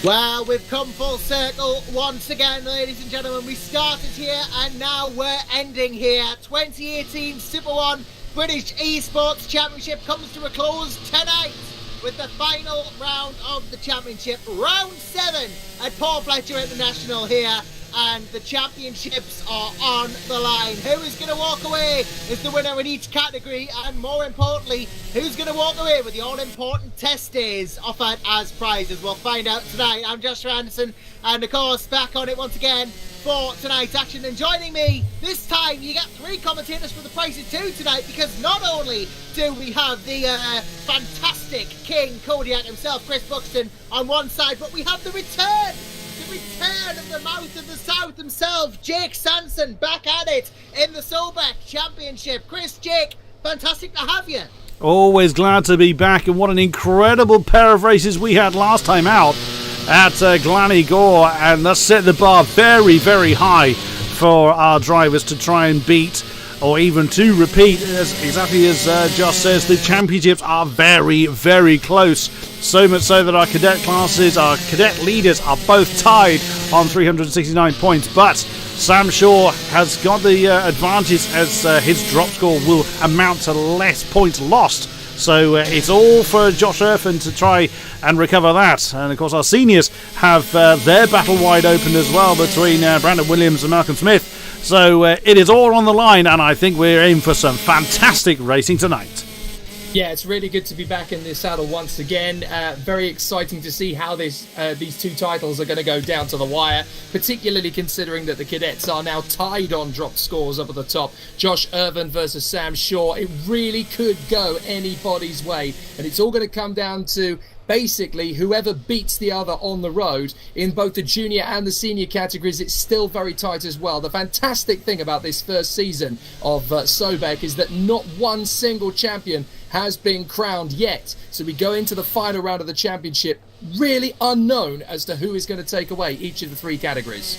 Well, we've come full circle once again, ladies and gentlemen. We started here and now we're ending here. 2018 Super 1 British eSports Championship comes to a close tonight with the final round of the championship. Round 7 at Paul Fletcher International here, and the championships are on the line. Who is going to walk away as the winner in each category, and more importantly, who's going to walk away with the all-important test days offered as prizes? We'll find out tonight. I'm Josh Sanson, and of course back on it once again for tonight's action. And joining me this time, you get 3 commentators for the price of 2 tonight, because not only do we have the fantastic King-Kodiak himself, Chris Buxton, on one side, but we have the return of the mouth of the south himself, Jake Sanson, back at it in the SOBeC Championship. Chris, Jake, fantastic to have you. Always glad to be back, and what an incredible pair of races we had last time out at Glannygore, and that set the bar very, very high for our drivers to try and beat, or even to repeat. Exactly as Josh says, the championships are very, very close. So much so that our cadet classes, our cadet leaders, are both tied on 369 points. But Sam Shaw has got the advantage, as his drop score will amount to less points lost. So it's all for Josh Irfin to try and recover that. And of course our seniors have their battle wide open as well between Brandon Williams and Malcolm Smith. So it is all on the line, and I think we're in for some fantastic racing tonight. Yeah, it's really good to be back in the saddle once again. Very exciting to see how these 2 titles are going to go down to the wire, particularly considering that the cadets are now tied on drop scores up at the top. Josh Irvin versus Sam Shaw. It really could go anybody's way, and it's all going to come down to basically whoever beats the other on the road. In both the junior and the senior categories, it's still very tight as well. The fantastic thing about this first season of SOBeC is that not one single champion has been crowned yet. So we go into the final round of the championship really unknown as to who is going to take away each of the 3 categories.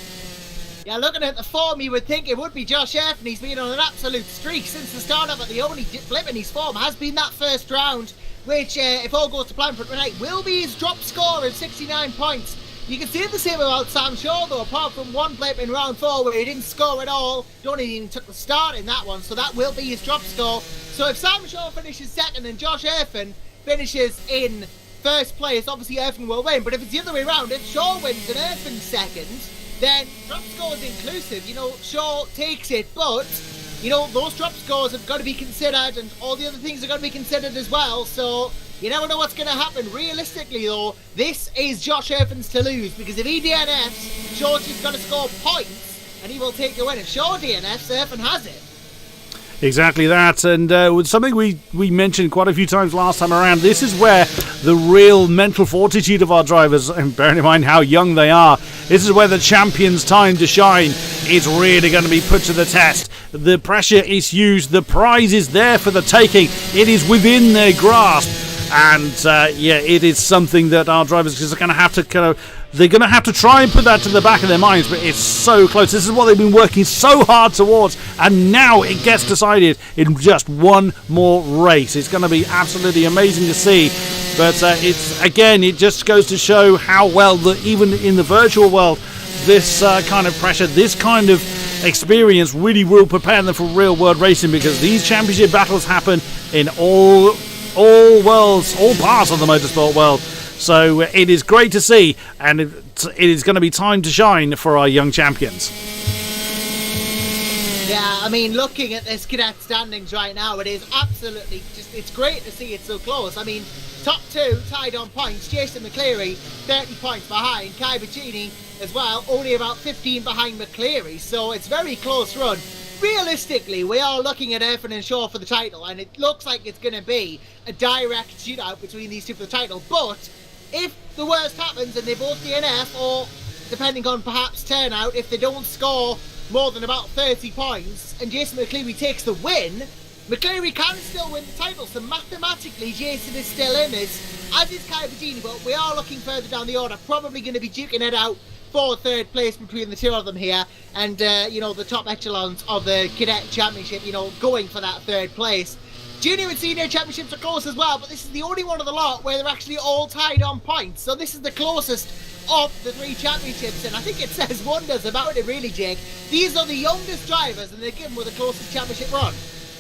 Yeah, looking at the form, you would think it would be Josh Irfin. He's been on an absolute streak since the start of it. The only blip in his form has been that first round, which, if all goes to plan for tonight, will be his drop score of 69 points. You can say the same about Sam Shaw, though, apart from one blip in round 4 where he didn't score at all. He only even took the start in that one, so that will be his drop score. So if Sam Shaw finishes second and Josh Irfin finishes in first place, obviously Irfin will win. But if it's the other way around, if Shaw wins and Irfin's second, then drop scores inclusive, Shaw takes it, but those drop scores have got to be considered, and all the other things are going to be considered as well. So you never know what's going to happen. Realistically, though, this is Josh Irfin's to lose, because if he DNFs, Shaw's just going to score points, and he will take the win. If Shaw DNFs, Irfin has it. Exactly that, and with something we mentioned quite a few times last time around, this is where the real mental fortitude of our drivers, and bearing in mind how young they are, this is where the champions' time to shine is really going to be put to the test. The pressure is huge, the prize is there for the taking, it is within their grasp, and it is something that our drivers are going to have to they're going to have to try and put that to the back of their minds, but it's so close. This is what they've been working so hard towards, and now it gets decided in just one more race. It's going to be absolutely amazing to see, but it just goes to show how well, even in the virtual world, this kind of pressure, this kind of experience really will prepare them for real world racing, because these championship battles happen in all worlds, all parts of the motorsport world. So it is great to see, and it is going to be time to shine for our young champions. Yeah, I mean, looking at this cadet standings right now, it is absolutely it's great to see it so close. I mean, top 2 tied on points. Jason McCleary, 30 points behind. Kai Bacini as well, only about 15 behind McCleary. So it's very close run. Realistically, we are looking at Irfin and Shaw for the title, and it looks like it's going to be a direct shootout between these 2 for the title. But if the worst happens and they both DNF, or depending on perhaps turnout, if they don't score more than about 30 points and Jason McCleary takes the win, McCleary can still win the title. So mathematically, Jason is still in this, as is Kai Bacini, but we are looking further down the order, probably going to be duking it out for 3rd place between the 2 of them here, and the top echelons of the cadet championship, going for that 3rd place. Junior and Senior Championships are close as well, but this is the only one of the lot where they're actually all tied on points. So this is the closest of the 3 championships, and I think it says wonders about it really, Jake. These are the youngest drivers, and they're given with the closest championship run.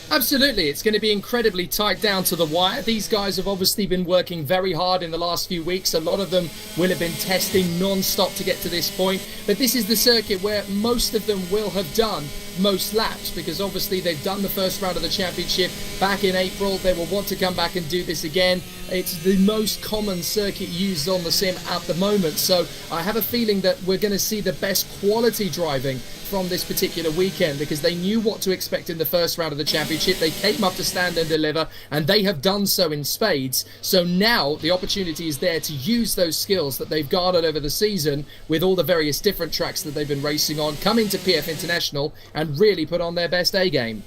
Absolutely, it's going to be incredibly tight down to the wire. These guys have obviously been working very hard in the last few weeks. A lot of them will have been testing non-stop to get to this point. But this is the circuit where most of them will have done most laps, because obviously they've done the first round of the championship back in April. They will want to come back and do this again. It's the most common circuit used on the sim at the moment. So I have a feeling that we're going to see the best quality driving from this particular weekend, because they knew what to expect in the first round of the championship. They came up to stand and deliver, and they have done so in spades. So now the opportunity is there to use those skills that they've garnered over the season with all the various different tracks that they've been racing on, come into PF International and really put on their best A game.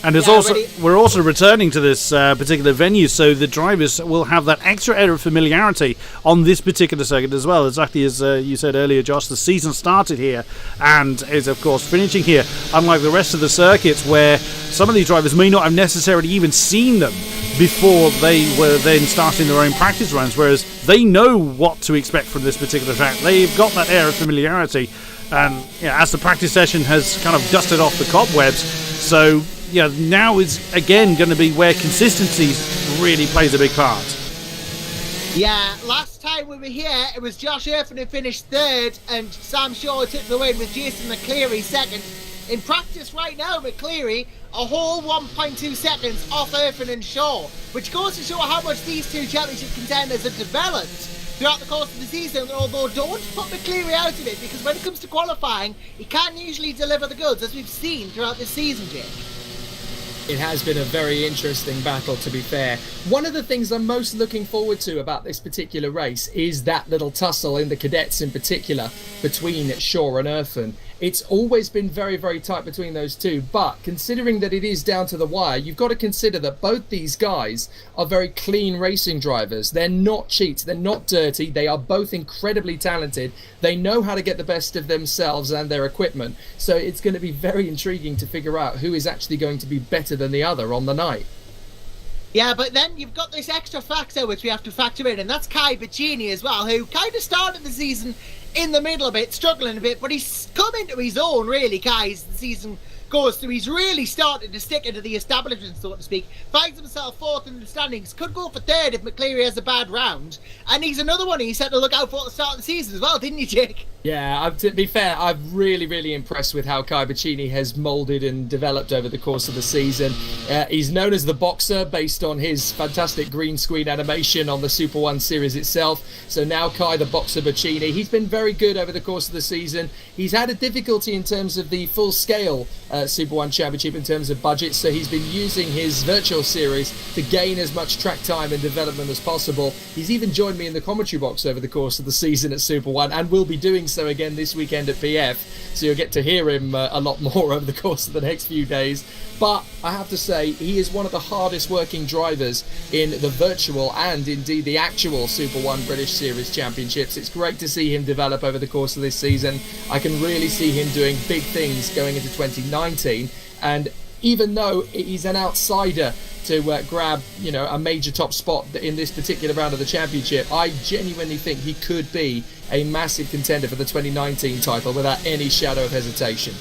And we're also returning to this particular venue, so the drivers will have that extra air of familiarity on this particular circuit as well. Exactly as you said earlier, Josh, the season started here and is, of course, finishing here, unlike the rest of the circuits where some of these drivers may not have necessarily even seen them before they were then starting their own practice runs, whereas they know what to expect from this particular track. They've got that air of familiarity, and as the practice session has kind of dusted off the cobwebs, so now is again going to be where consistency really plays a big part. Yeah, last time we were here, it was Josh Irfin who finished 3rd and Sam Shaw took the win with Jason McCleary 2nd. In practice right now, McCleary a whole 1.2 seconds off Irfin and Shaw, which goes to show how much these 2 championship contenders have developed throughout the course of the season, although don't put McCleary out of it, because when it comes to qualifying, he can't usually deliver the goods, as we've seen throughout this season, Jake. It has been a very interesting battle, to be fair. One of the things I'm most looking forward to about this particular race is that little tussle in the cadets in particular between Shaw and Irfin. It's always been very, very tight between those two, but considering that it is down to the wire, you've got to consider that both these guys are very clean racing drivers. They're not cheats, they're not dirty, they are both incredibly talented. They know how to get the best of themselves and their equipment, so it's going to be very intriguing to figure out who is actually going to be better than the other on the night. Yeah, but then you've got this extra factor which we have to factor in, and that's Kai Bacchini as well, who kind of started the season in the middle a bit, struggling a bit, but he's come into his own, really, Kai, as the season goes through. He's really started to stick into the establishment, so to speak. Finds himself 4th in the standings, could go for 3rd if McCleary has a bad round, and he's another one he said to look out for at the start of the season as well, didn't you, Jake? Yeah, to be fair, I'm really, really impressed with how Kai Bacchini has moulded and developed over the course of the season. He's known as the Boxer based on his fantastic green screen animation on the Super 1 series itself. So now Kai the Boxer Bacchini, he's been very good over the course of the season. He's had a difficulty in terms of the full-scale Super 1 Championship in terms of budget, so he's been using his virtual series to gain as much track time and development as possible. He's even joined me in the commentary box over the course of the season at Super 1 and will be doing so again this weekend at PF, so you'll get to hear him a lot more over the course of the next few days. But I have to say, he is one of the hardest working drivers in the virtual and indeed the actual Super 1 British Series Championships. It's great to see him develop over the course of this season. I can really see him doing big things going into 2019, and even though he's an outsider to grab, a major top spot in this particular round of the championship, I genuinely think he could be a massive contender for the 2019 title without any shadow of hesitation.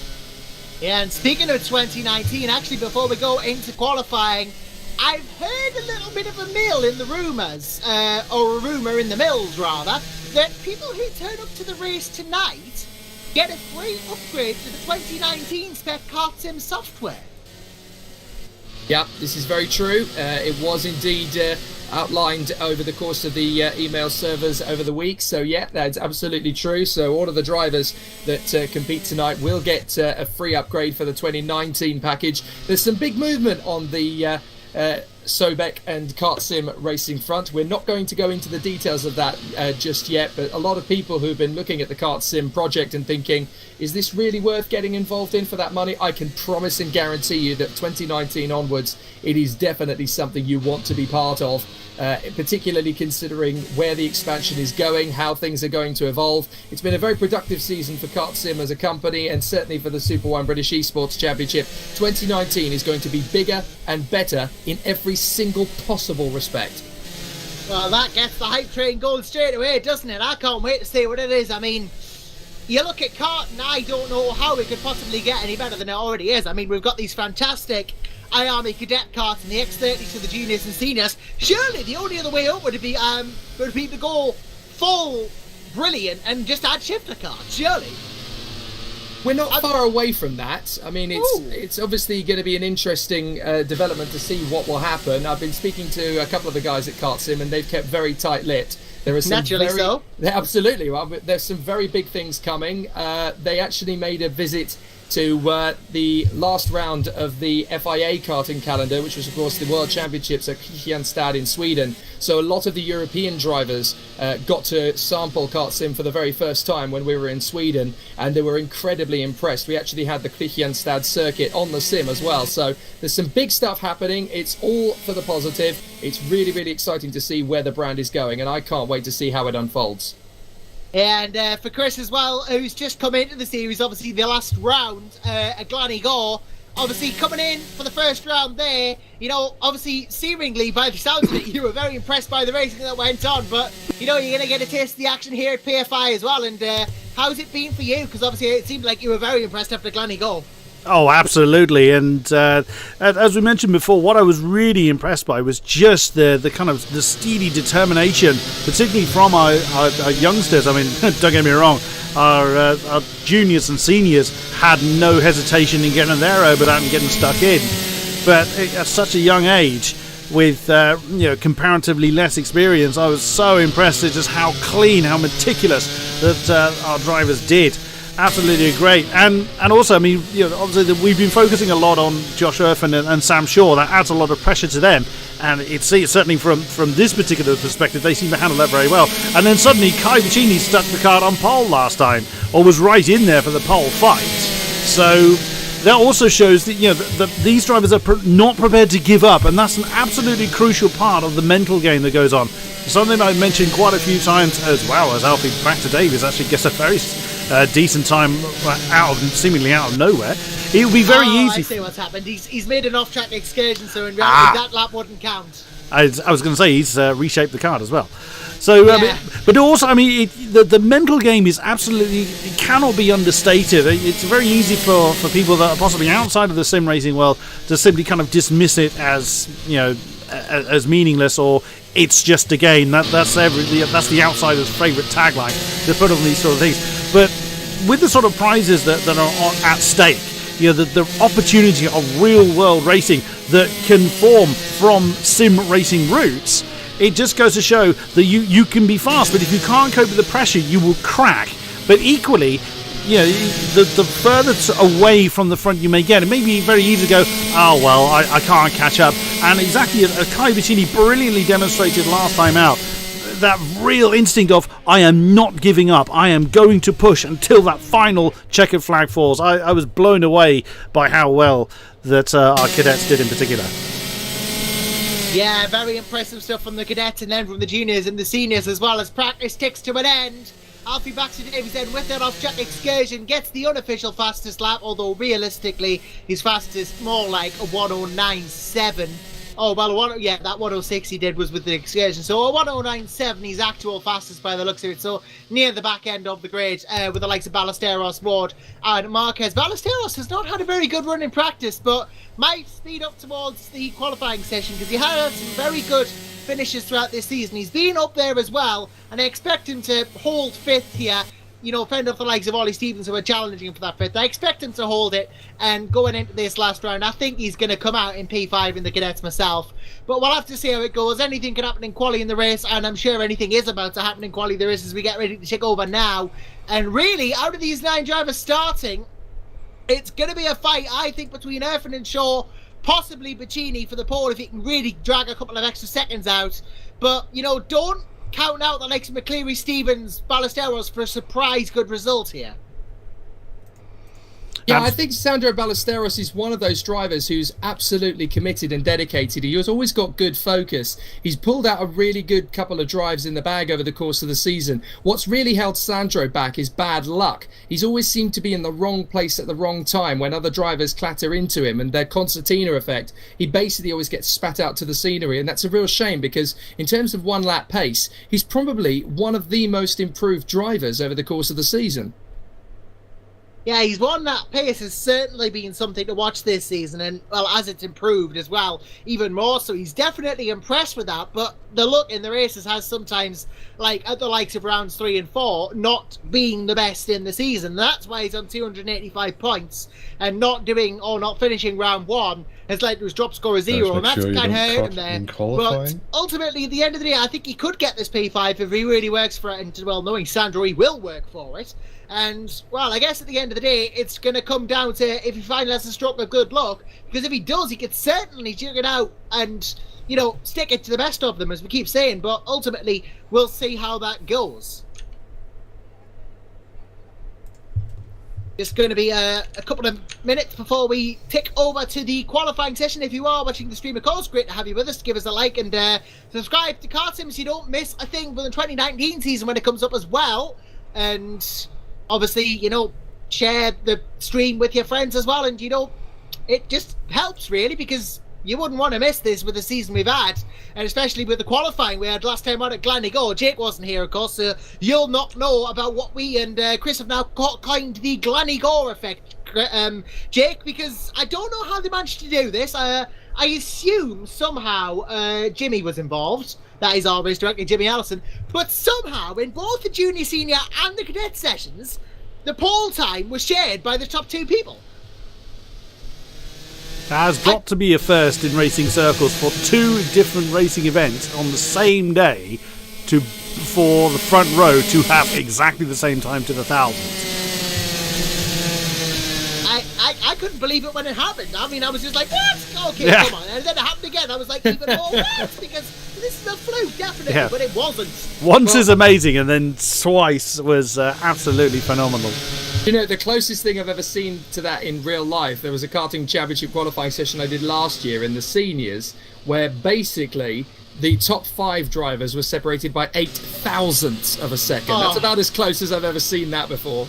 Yeah, and speaking of 2019, actually, before we go into qualifying, I've heard a little bit of a mill in the rumours, or a rumour in the mills, rather, that people who turn up to the race tonight get a free upgrade to the 2019 spec Kart Sim software. Yeah, this is very true. It was indeed outlined over the course of the email servers over the week. So yeah, that's absolutely true. So all of the drivers that compete tonight will get a free upgrade for the 2019 package. There's some big movement on the SOBeC and Kart Sim Racing front. We're not going to go into the details of that just yet, but a lot of people who've been looking at the Kart Sim project and thinking, is this really worth getting involved in for that money? I can promise and guarantee you that 2019 onwards, it is definitely something you want to be part of. Particularly considering where the expansion is going, how things are going to evolve. It's been a very productive season for Kart Sim as a company, and certainly for the Super 1 British eSports Championship. 2019 is going to be bigger and better in every single possible respect. Well, that gets the hype train going straight away, doesn't it? I can't wait to see what it is. I mean, you look at Kart and I don't know how it could possibly get any better than it already is. I mean, we've got these fantastic Army cadet carts and the X30s to the juniors and seniors. Surely the only other way up would be to go full brilliant and just add shifter carts, surely. We're not far away from that. I mean, it's obviously going to be an interesting development to see what will happen. I've been speaking to a couple of the guys at Kart Sim, and they've kept very tight-lipped. There are some Naturally so. Absolutely. Well, there's some very big things coming. They actually made a visit to the last round of the FIA karting calendar, which was, of course, the World Championships at Kristianstad in Sweden. So a lot of the European drivers got to sample Kart Sim for the very first time when we were in Sweden, and they were incredibly impressed. We actually had the Kristianstad circuit on the sim as well. So there's some big stuff happening. It's all for the positive. It's really, really exciting to see where the brand is going, and I can't wait to see how it unfolds. And for Chris as well, who's just come into the series, obviously the last round at Glanigor, obviously coming in for the first round there, you know, obviously seemingly by the sounds of it, you were very impressed by the racing that went on, but you know, you're going to get a taste of the action here at PFI as well. And how's it been for you? Because obviously it seemed like you were very impressed after Glanigor. Oh, absolutely. And as we mentioned before, what I was really impressed by was just the kind of the steely determination, particularly from our youngsters. I mean, don't get me wrong, our juniors and seniors had no hesitation in getting their orbit out and getting stuck in. But at such a young age, with comparatively less experience, I was so impressed at just how clean, how meticulous that our drivers did. Absolutely great, and also, I mean, obviously we've been focusing a lot on Josh Erfin and Sam Shaw. That adds a lot of pressure to them, and it's certainly from this particular perspective, they seem to handle that very well. And then suddenly Kai Vicini stuck the card on pole last time, or was right in there for the pole fight. So that also shows that that these drivers are not prepared to give up, and that's an absolutely crucial part of the mental game that goes on. Something I mentioned quite a few times as well, as Alfie Back to Davies actually gets a very decent time seemingly out of nowhere. It would be very easy. I see what's happened. He's made an off-track excursion, so in reality that lap wouldn't count. I was going to say he's reshaped the card as well. So, but also, I mean, the mental game is absolutely, it cannot be understated. It's very easy for people that are possibly outside of the sim racing world to simply kind of dismiss it as as meaningless, or it's just a game. That's the outsider's favourite tagline to put on these sort of things. But with the sort of prizes that are at stake, the opportunity of real world racing that can form from sim racing roots, it just goes to show that you can be fast, but if you can't cope with the pressure, you will crack. But equally, the further away from the front you may get, it may be very easy to go, oh well, I can't catch up. And exactly as Kai Vicini brilliantly demonstrated last time out, that real instinct of, I am not giving up, I am going to push until that final checkered flag falls. I was blown away by how well that our cadets did in particular. Yeah, very impressive stuff from the cadets and then from the juniors and the seniors as well, as practice ticks to an end. Alfie Baxter Davies then with that off-track excursion gets the unofficial fastest lap, although realistically his fastest more like a 109.7. Oh, well, that 106 he did was with the excursion. So a 109.7, he's actual fastest by the looks of it. So near the back end of the grade with the likes of Ballesteros, Ward and Marquez. Ballesteros has not had a very good run in practice, but might speed up towards the qualifying session because he had some very good finishes throughout this season. He's been up there as well, and I expect him to hold fifth here. Fend off the likes of Ollie Stevens who are challenging him for that fifth. I expect him to hold it, and going into this last round, I think he's going to come out in P5 in the cadets myself. But we'll have to see how it goes. Anything can happen in quali in the race, and I'm sure anything is about to happen in quali the race as we get ready to take over now. And really, out of these 9 drivers starting, it's going to be a fight, I think, between Erfin and Shaw possibly Bacchini for the pole if he can really drag a couple of extra seconds out. But, you know, don't count out the likes of McCleary, Stevens, Ballesteros for a surprise good result here. Yeah, I think Sandro Ballesteros is one of those drivers who's absolutely committed and dedicated. He has always got good focus. He's pulled out a really good couple of drives in the bag over the course of the season. What's really held Sandro back is bad luck. He's always seemed to be in the wrong place at the wrong time when other drivers clatter into him, and their concertina effect, he basically always gets spat out to the scenery, and that's a real shame because in terms of one lap pace, he's probably one of the most improved drivers over the course of the season. Yeah, he's won that pace has certainly been something to watch this season, and, well, as it's improved as well, even more so. He's definitely impressed with that, but the luck in the races has sometimes, like, at the likes of rounds 3 and 4, not being the best in the season. That's why he's on 285 points, and not finishing round 1 has led to his drop score of 0, and that's kind of hurt him there. But ultimately, at the end of the day, I think he could get this P5 if he really works for it, and, well, knowing Sandro, he will work for it. And, well, I guess at the end of the day, it's going to come down to if he finally has a stroke of good luck, because if he does, he could certainly jig it out and, you know, stick it to the best of them, as we keep saying, but ultimately, we'll see how that goes. It's going to be a couple of minutes before we tick over to the qualifying session. If you are watching the stream, of course, great to have you with us. Give us a like and subscribe to Kart Sim so you don't miss a thing for the 2019 season when it comes up as well. And obviously, you know, share the stream with your friends as well. And, you know, it just helps, really, because you wouldn't want to miss this with the season we've had. And especially with the qualifying we had last time out at Glenago. Jake wasn't here, of course, so you'll not know about what we and Chris have now coined the Glenago effect, Jake, because I don't know how they managed to do this. I assume somehow Jimmy was involved. That is always directly Jimmy Allison. But somehow, in both the junior, senior and the cadet sessions, the pole time was shared by the top 2 people. That has got to be a first in racing circles for 2 different racing events on the same day for the front row to have exactly the same time to the thousands. I couldn't believe it when it happened. I mean, I was just like, what? Okay, yeah. Come on. And then it happened again. I was like, even more, what? Because this is a fluke, definitely, yeah. But it wasn't. Once is amazing, and then twice was absolutely phenomenal. You know, the closest thing I've ever seen to that in real life, there was a karting championship qualifying session I did last year in the seniors, where basically the top 5 drivers were separated by 0.08 of a second. That's about as close as I've ever seen that before.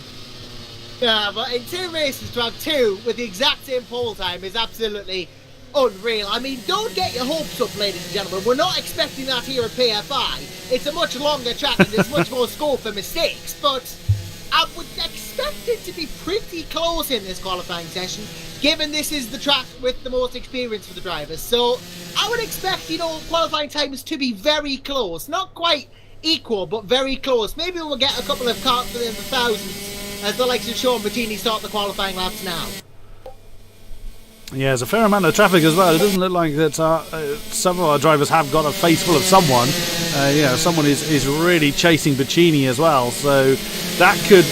Yeah, but in 2 races to have 2 with the exact same pole time is absolutely unreal. I mean, don't get your hopes up, ladies and gentlemen. We're not expecting that here at PFI. It's a much longer track and there's much more scope for mistakes, but I would expect it to be pretty close in this qualifying session, given this is the track with the most experience for the drivers. So I would expect, you know, qualifying times to be very close. Not quite equal, but very close. Maybe we'll get a couple of karts within the thousands as the likes of Sean Bacchini start the qualifying laps now. Yeah, there's a fair amount of traffic as well. It doesn't look like that some of our drivers have got a face full of someone. Someone is really chasing Bacchini as well, so that could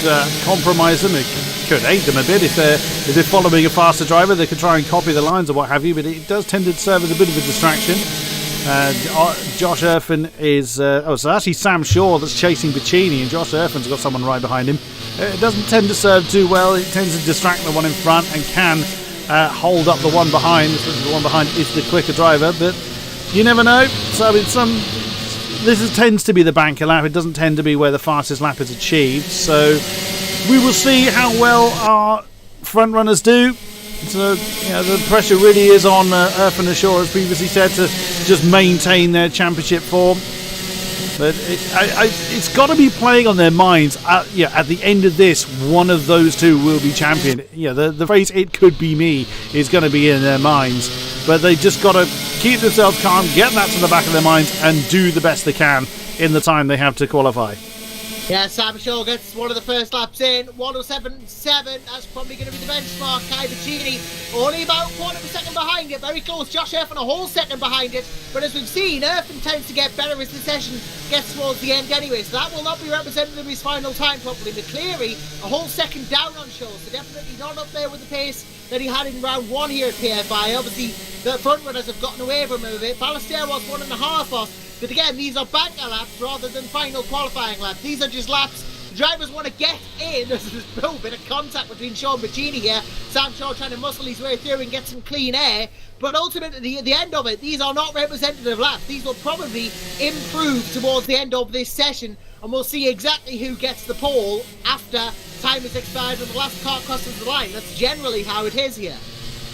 compromise them. It could aid them a bit if they're following a faster driver. They could try and copy the lines or what have you, but it does tend to serve as a bit of a distraction. Josh Irfin is... so actually Sam Shaw that's chasing Bacchini, and Josh Irfin's got someone right behind him. It doesn't tend to serve too well. It tends to distract the one in front and can hold up the one behind. The one behind is the quicker driver, but you never know. So this tends to be the banker lap. It doesn't tend to be where the fastest lap is achieved. So we will see how well our front runners do. So, the pressure really is on Irfin and Shaw, as previously said, to just maintain their championship form. But it's got to be playing on their minds. At the end of this, one of those 2 will be champion. The phrase "it could be me" is going to be in their minds. But they just got to keep themselves calm, get that to the back of their minds, and do the best they can in the time they have to qualify. Yeah, Sam Shaw gets one of the first laps in, 107.7, that's probably going to be the benchmark. Kai Vicini only about quarter of a second behind it, very close. Josh Erfin a whole second behind it, but as we've seen, Erfin tends to get better as the session gets towards the end anyway, so that will not be representative of his final time properly. McCleary a whole second down on Shaw, so definitely not up there with the pace that he had in round 1 here at PFI. Obviously, the front runners have gotten away from him a bit. Ballester was 1.5 off. But again, these are banker laps rather than final qualifying laps. These are just laps the drivers want to get in. There's a bit of contact between Shaw and Bacini here. Sam Shaw trying to muscle his way through and get some clean air. But ultimately, at the end of it, these are not representative laps. These will probably improve towards the end of this session. And we'll see exactly who gets the pole after time has expired and the last car crosses the line. That's generally how it is here.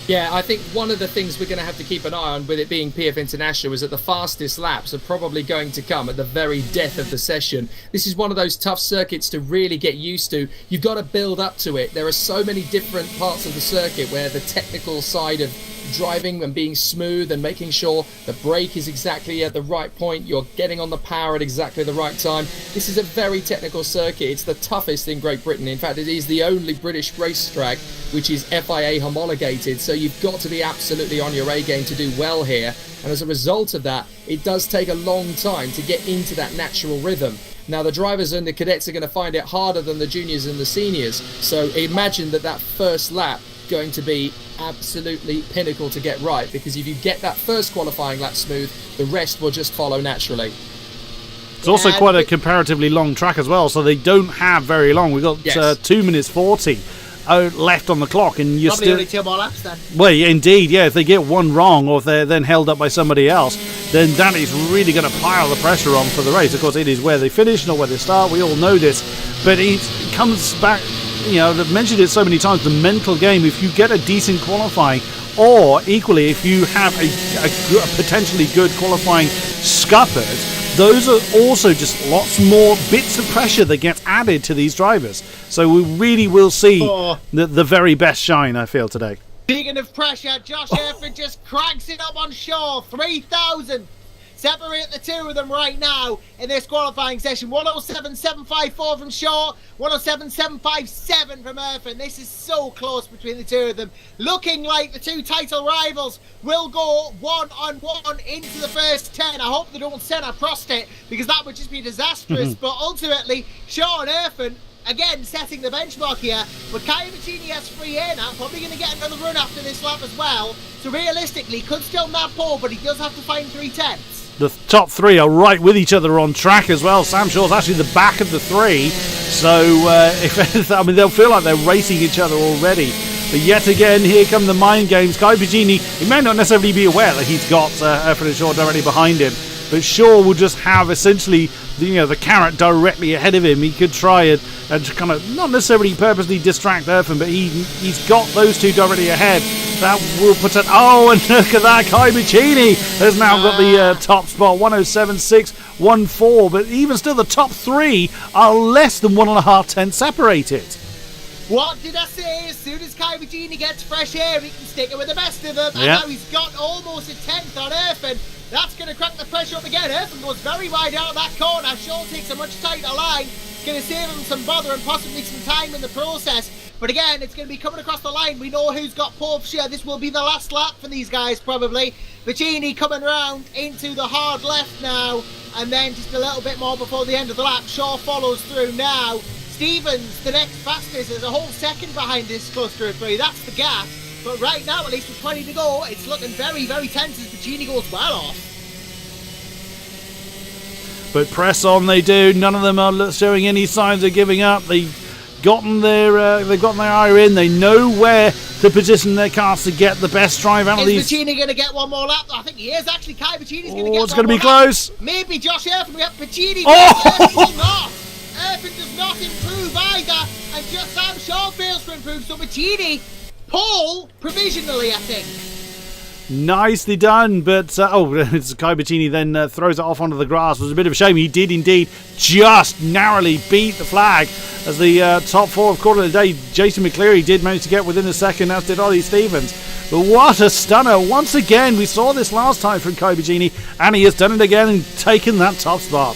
Yeah, I think one of the things we're going to have to keep an eye on with it being PF International is that the fastest laps are probably going to come at the very death of the session. This is one of those tough circuits to really get used to. You've got to build up to it. There are so many different parts of the circuit where the technical side of driving and being smooth and making sure the brake is exactly at the right point, you're getting on the power at exactly the right time. This is a very technical circuit. It's the toughest in Great Britain. In fact, it is the only British racetrack which is FIA homologated, so you've got to be absolutely on your A game to do well here, and as a result of that, it does take a long time to get into that natural rhythm. Now, the drivers and the cadets are going to find it harder than the juniors and the seniors, so imagine that first lap going to be absolutely pinnacle to get right, because if you get that first qualifying lap smooth, the rest will just follow naturally. It's also quite a comparatively long track as well, so they don't have very long. We've got 2 minutes 40 left on the clock, and you're probably still only 2 more laps then. Well, yeah, indeed, yeah. If they get one wrong, or if they're then held up by somebody else, then that is really going to pile the pressure on for the race. Of course, it is where they finish, not where they start. We all know this, but it comes back. You know, I've mentioned it so many times, the mental game. If you get a decent qualifying, or equally, if you have a potentially good qualifying scuppered, those are also just lots more bits of pressure that get added to these drivers. So we really will see the very best shine, I feel, today. Speaking of pressure, Josh Erfin just cracks it up on Shaw. 3,000 separate the two of them right now in this qualifying session. 107.754 from Shaw, 107.757 from Erfin. This is so close between the two of them. Looking like the two title rivals will go one-on-one into the first 10. I hope they don't send a prostate, because that would just be disastrous. But ultimately, Shaw and Erfin, again, setting the benchmark here. But Kai Vicini has free air now, probably going to get another run after this lap as well. So realistically, could still nab pole, but he does have to find 3/10. The top three are right with each other on track as well. Sam Shaw's actually the back of the three, so if anything, I mean, they'll feel like they're racing each other already. But yet again, here come the mind games. Kai Vicini, he may not necessarily be aware that he's got Erfin and Shaw directly behind him, but Shaw will just have essentially the carrot directly ahead of him. He could try and kind of not necessarily purposely distract Erfin, but he's got those two directly ahead. That will put it. Oh, and look at that! Kai Vicini has now got the top spot, 107.614. But even still, the top three are less than 1.5 tenths separated. What did I say? As soon as Kai Vicini gets fresh air, he can stick it with the best of them. And now he's got almost a tenth on Erfin. That's going to crack the pressure up again. Erfin goes very wide out of that corner. Shaw takes a much tighter line. It's going to save him some bother and possibly some time in the process. But again, it's going to be coming across the line. We know who's got pole share. This will be the last lap for these guys, probably. Vicini coming round into the hard left now. And then just a little bit more before the end of the lap. Shaw follows through now. Stevens, the next fastest, is a whole second behind this cluster of three. That's the gap. But right now, at least with 20 to go, it's looking very, very tense as Vicini goes well off. But press on they do. None of them are showing any signs of giving up. They've gotten their eye in. They know where to position their cars to get the best drive out of these. Is Vicini going to get one more lap? I think he is actually. Kai Vicini's going to get it's going to be lap. close. Maybe Josh Erfin. We have Vicini. Oh! Erfin not. Erfin does not improve either, and just Sam Shaw fails to improve. So Vicini, pole provisionally, I think. Nicely done, but it's Kai Vicini then throws it off onto the grass. It was a bit of a shame. He did indeed just narrowly beat the flag as the top four of quarter of the day. Jason McCleary did manage to get within a second, as did Ollie Stevens. But what a stunner. Once again, we saw this last time from Kai Vicini, and he has done it again and taken that top spot.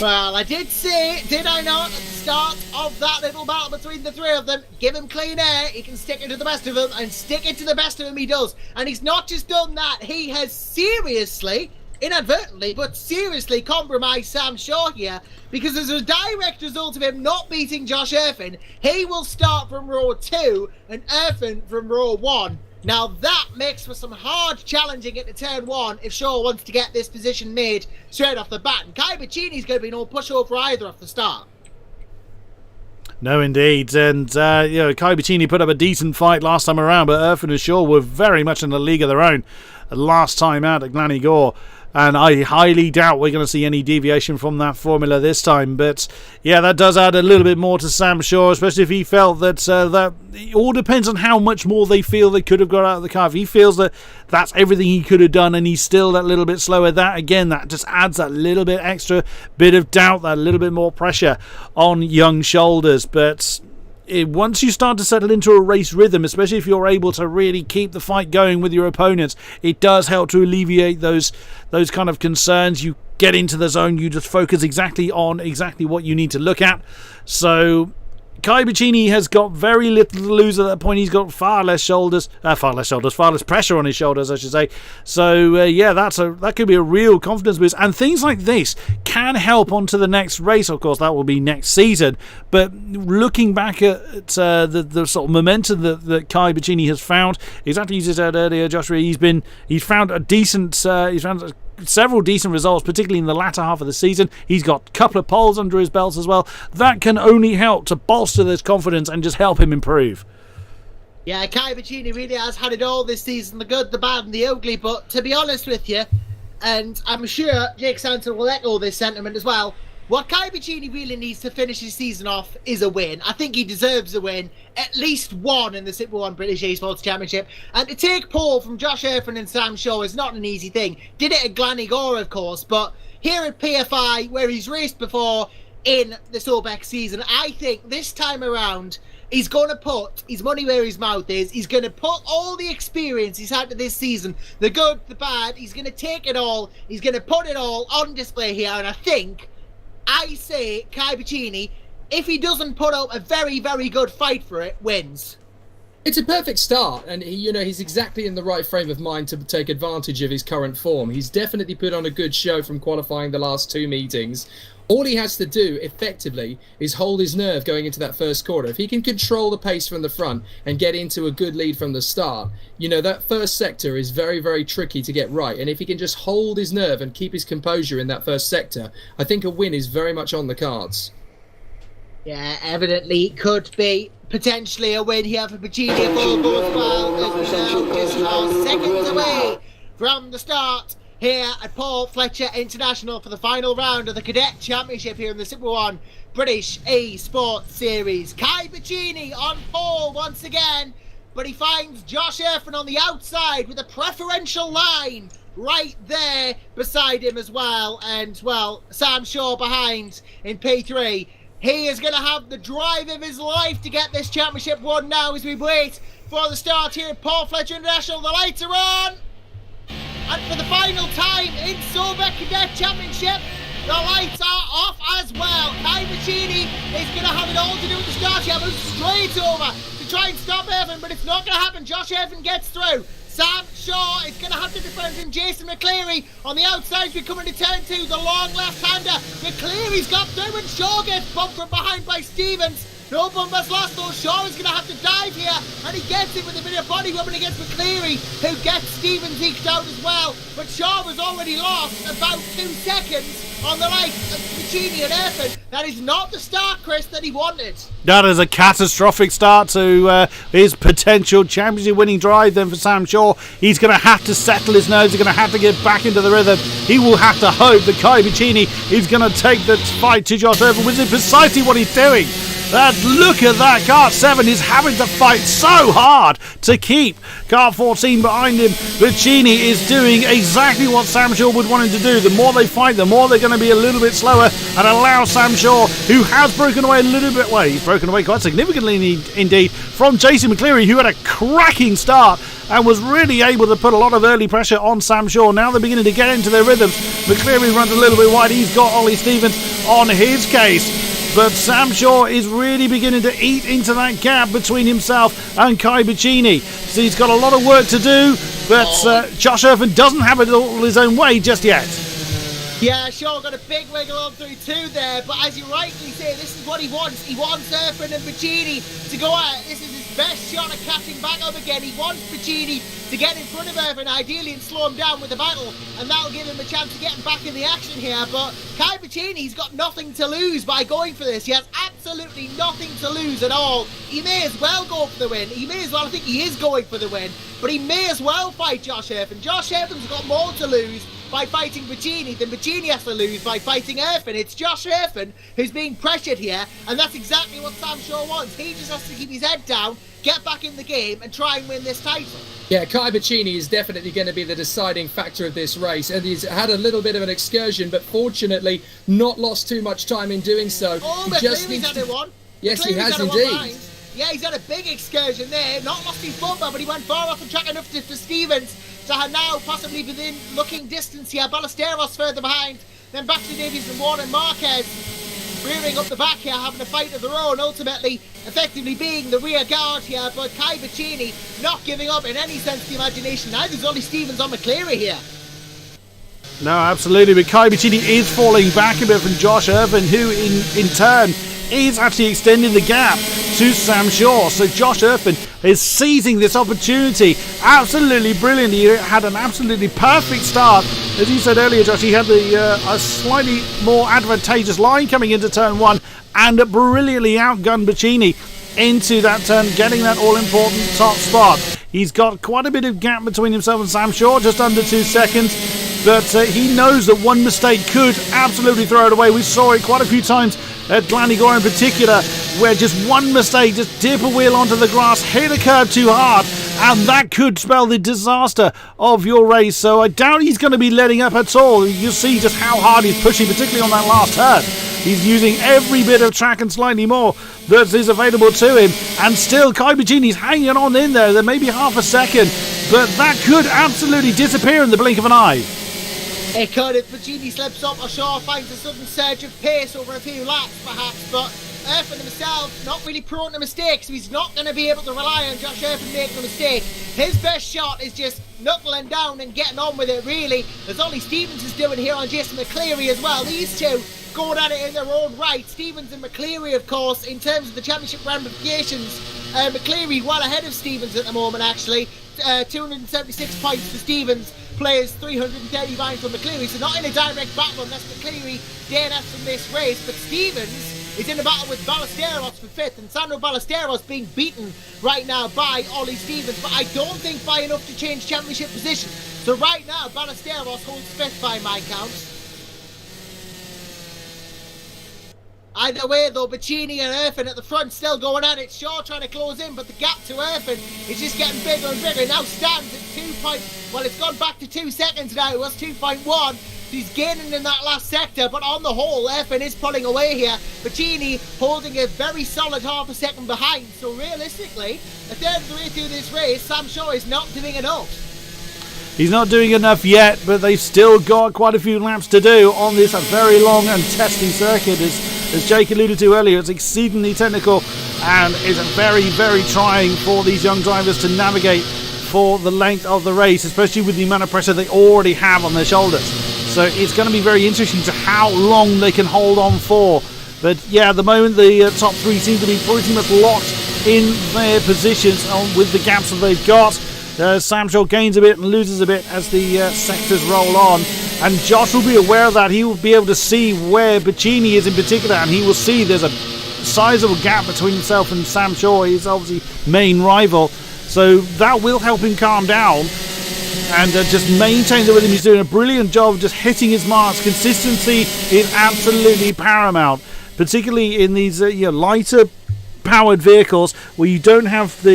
Well, I did say, did I not, at the start of that little battle between the three of them, give him clean air, he can stick it to the best of them, and stick it to the best of them he does. And he's not just done that, he has seriously, inadvertently, but seriously compromised Sam Shaw here, because as a direct result of him not beating Josh Erfin, he will start from row 2 and Erfin from row 1. Now that makes for some hard challenging into turn 1 if Shaw wants to get this position made straight off the bat. And Kai Bacchini's going to be no pushover either off the start. No, indeed. And, Kai Bacchini put up a decent fight last time around, but Erfin and Shaw were very much in a league of their own last time out at Glannygore. And I highly doubt we're going to see any deviation from that formula this time. But, yeah, that does add a little bit more to Sam Shaw, especially if he felt that that it all depends on how much more they feel they could have got out of the car. If he feels that that's everything he could have done and he's still that little bit slower, that, again, that just adds that little bit extra bit of doubt, that little bit more pressure on young shoulders. But once you start to settle into a race rhythm, especially if you're able to really keep the fight going with your opponents, it does help to alleviate those kind of concerns. You get into the zone, you just focus exactly on what you need to look at. So Kai Bacchini has got very little to lose at that point. He's got far less pressure on his shoulders, I should say. So that could be a real confidence boost. And things like this can help onto the next race. Of course, that will be next season. But looking back at the sort of momentum that Kai Bacchini has found, exactly as you said earlier, Joshua, he's found several decent results, particularly in the latter half of the season. He's got a couple of poles under his belt as well. That can only help to bolster this confidence and just help him improve. Yeah, Kai Bacchini really has had it all this season, the good, the bad and the ugly, but to be honest with you, and I'm sure Jake Sanson will echo this sentiment as well, what Kai Bacchini really needs to finish his season off is a win. I think he deserves a win, at least one in the Super 1 British eSports Championship. And to take pole from Josh Erfin and Sam Shaw is not an easy thing. Did it at Glannygore, of course, but here at PFI, where he's raced before in the SOBeC season, I think this time around, he's going to put his money where his mouth is. He's going to put all the experience he's had this season, the good, the bad, he's going to take it all, he's going to put it all on display here, and I say Kai Bacchini, if he doesn't put up a very, very good fight for it, wins. It's a perfect start, and he's exactly in the right frame of mind to take advantage of his current form. He's definitely put on a good show from qualifying the last 2 meetings. All he has to do, effectively, is hold his nerve going into that first quarter. If he can control the pace from the front and get into a good lead from the start, that first sector is very, very tricky to get right. And if he can just hold his nerve and keep his composure in that first sector, I think a win is very much on the cards. Yeah, evidently could be potentially a win here for Bacchini if all goes well. As we now just are seconds away from the start here at Paul Fletcher International for the final round of the Cadet Championship here in the Super 1 British eSports Series. Kai Bacchini on pole once again, but he finds Josh Erfin on the outside with a preferential line right there beside him as well. And, well, Sam Shaw behind in P3. He is going to have the drive of his life to get this championship won now as we wait for the start here at Paul Fletcher International. The lights are on! And for the final time in SOBeC Cadet Championship, the lights are off as well. Kai Bacchini is going to have it all to do with the start here. Moves straight over to try and stop Erfin, but it's not going to happen. Josh Erfin gets through. Sam Shaw is going to have to defend him. Jason McCleary on the outside. We come into turn 2. The long left-hander. McCleary's got through and Shaw gets bumped from behind by Stevens. No bumpers lost though. Shaw is going to have to dive here, and he gets it with a bit of body rubbing against McCleary, who gets Stevens eked out as well. But Shaw was already lost about 2 seconds on the likes of Bacchini and Erfin. That is not the start, Chris, that he wanted. That is a catastrophic start to his potential championship winning drive then for Sam Shaw. He's going to have to settle his nerves. He's going to have to get back into the rhythm. He will have to hope that Kai Bacchini is going to take the fight to Josh Erfin, which is precisely what he's doing. Look at that. Kart 7 is having to fight so hard to keep Kart 14 behind him. Bacchini is doing exactly what Sam Shaw would want him to do. The more they fight, the more they're going to be a little bit slower and allow Sam Shaw, who has broken away a little bit, he's broken away quite significantly indeed from Jason McCleary, who had a cracking start and was really able to put a lot of early pressure on Sam Shaw. Now they're beginning to get into their rhythms. McCleary runs a little bit wide. He's got Ollie Stevens on his case. But Sam Shaw is really beginning to eat into that gap between himself and Kai Bicini. So he's got a lot of work to do, but Josh Erfan doesn't have it all his own way just yet. Yeah, Shaw got a big wiggle on through two there, but as you rightly say, this is what he wants. He wants Erfan and Bicini to go out. This is his best shot at catching back up again. He wants Bicini to get in front of Erfan, ideally, and slow him down with the battle, and that'll give him a chance of getting back in the action here. But Kai Bicini's got nothing to lose by going for this. He has absolutely nothing to lose at all. He may as well go for the win. He may as well, I think he is going for the win, but he may as well fight Josh Erfan. Josh Erfan's got more to lose by fighting Bicini than Bicini has to lose by fighting Erfan. It's Josh Erfan who's being pressured here, and that's exactly what Sam Shaw wants. He just has to keep his head down, get back in the game, and try and win this title. Yeah, Kai Bicini is definitely going to be the deciding factor of this race, and he's had a little bit of an excursion, but fortunately not lost too much time in doing so. Oh, McCleary's had one. Yes, he has indeed. Yeah, he's had a big excursion there. Not lost his bumper, but he went far off the track enough for Stevens to have now possibly within looking distance here. Ballesteros further behind. Then back to Davies and Warren and Marquez rearing up the back here, having a fight of their own, ultimately effectively being the rear guard here. But Kai Bicini not giving up in any sense of the imagination. Neither is Ollie Stevens on McCleary here. No, absolutely. But Kai Bicini is falling back a bit from Josh Erfan, who in turn is actually extending the gap to Sam Shaw. So Josh Erfan is seizing this opportunity absolutely brilliantly. He had an absolutely perfect start. As you said earlier, Josh, he had a slightly more advantageous line coming into turn one and brilliantly outgunned Bicini into that turn, getting that all-important top spot. He's got quite a bit of gap between himself and Sam Shaw, just under 2 seconds. But he knows that one mistake could absolutely throw it away. We saw it quite a few times at Glanigor in particular, where just one mistake, just dip a wheel onto the grass, hit a curb too hard, and that could spell the disaster of your race. So I doubt he's going to be letting up at all. You'll see just how hard he's pushing, particularly on that last turn. He's using every bit of track and slightly more that is available to him. And still, Kai Bicini's hanging on in there. There may be half a second, but that could absolutely disappear in the blink of an eye. It could if Bicini slips up or Shaw finds a sudden surge of pace over a few laps perhaps, but Erfan himself not really prone to mistakes, so he's not going to be able to rely on Josh Erfan making a mistake. His best shot is just knuckling down and getting on with it, really, as Ollie Stevens is doing here on Jason McCleary as well. These two going at it in their own right. Stevens and McCleary, of course, in terms of the championship ramifications, McCleary well ahead of Stevens at the moment, actually. 276 points for Stevens, plays 330 points for McCleary, so not in a direct battle unless McCleary DNFs from this race, but Stevens is in a battle with Ballesteros for 5th, and Sandro Ballesteros being beaten right now by Ollie Stevens, but I don't think by enough to change championship position. So right now Ballesteros holds 5th by my count. Either way though, Bicini and Erfan at the front still going at it. Shaw trying to close in, but the gap to Erfan is just getting bigger and bigger. Now stands at 2 well, it's gone back to 2 seconds now. It was 2.1. He's gaining in that last sector, but on the whole, Erfan is pulling away here. Bicini holding a very solid half a second behind. So realistically, a third of the way through this race, Sam Shaw is not doing enough. He's not doing enough yet, but they've still got quite a few laps to do on this very long and testing circuit. As Jake alluded to earlier, it's exceedingly technical and is very, very trying for these young drivers to navigate for the length of the race, especially with the amount of pressure they already have on their shoulders. So it's going to be very interesting to how long they can hold on for. But yeah, at the moment the top three seem to be pretty much locked in their positions with the gaps that they've got. Sam Shaw gains a bit and loses a bit as the sectors roll on, and Josh will be aware of that. He will be able to see where Bicini is in particular, and he will see there's a sizable gap between himself and Sam Shaw, his obviously main rival, so that will help him calm down and just maintain the rhythm. He's doing a brilliant job of just hitting his marks. Consistency is absolutely paramount, particularly in these lighter powered vehicles where you don't have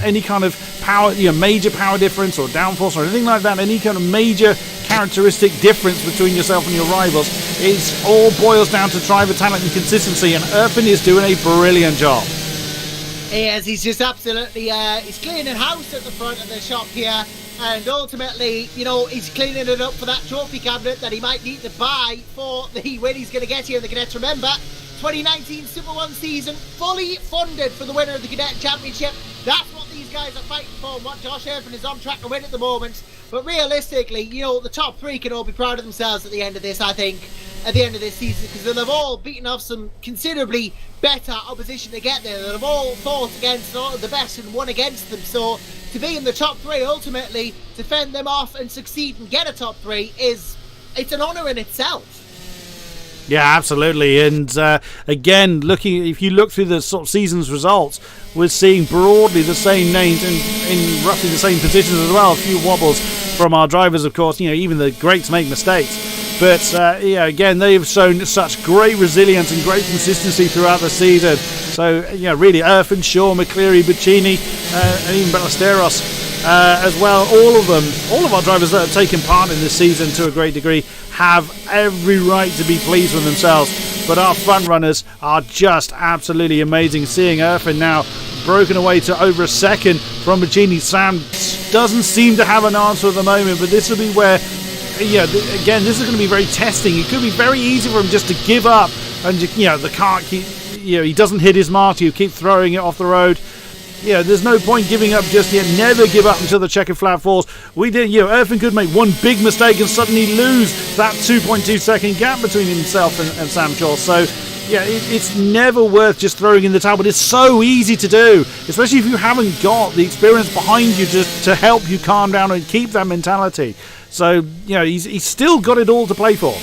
any kind of power, major power difference or downforce or anything like that, any kind of major characteristic difference between yourself and your rivals. It all boils down to driver talent and consistency, and Erfan is doing a brilliant job. He is. He's just absolutely he's cleaning house at the front of the shop here. And ultimately, you know, he's cleaning it up for that trophy cabinet that he might need to buy for the win he's going to get here in the Cadets. Remember, 2019 Super 1 season, fully funded for the winner of the Cadet Championship. That's what these guys are fighting for, and what Josh Irvin is on track to win at the moment. But realistically, you know, the top three can all be proud of themselves at the end of this, I think, at the end of this season, because they'll have all beaten off some considerably better opposition to get there. They'll have all fought against all of the best and won against them. So to be in the top three, ultimately, to fend them off and succeed and get a top three it's an honour in itself. Yeah, absolutely. And again, if you look through the sort of season's results, we're seeing broadly the same names in roughly the same positions as well. A few wobbles from our drivers, of course. You know, even the greats make mistakes. But yeah, again, they've shown such great resilience and great consistency throughout the season. So, you know, really, Irfan, Shaw, McCleary, Buccini, and even Ballesteros as well. All of our drivers that have taken part in this season to a great degree have every right to be pleased with themselves. But our front runners are just absolutely amazing. Seeing Irfan now broken away to over a second from Buccini. Sam doesn't seem to have an answer at the moment, but this will be where, yeah, again, this is going to be very testing. It could be very easy for him just to give up, and you know, the car he doesn't hit his mark. You keep throwing it off the road. Yeah, there's no point giving up just yet. Never give up until the checkered flag falls. Irfan could make one big mistake and suddenly lose that 2.2 second gap between himself and Sam Shaw. So, yeah, it's never worth just throwing in the towel, but it's so easy to do, especially if you haven't got the experience behind you to help you calm down and keep that mentality. So, you know, he's still got it all to play for.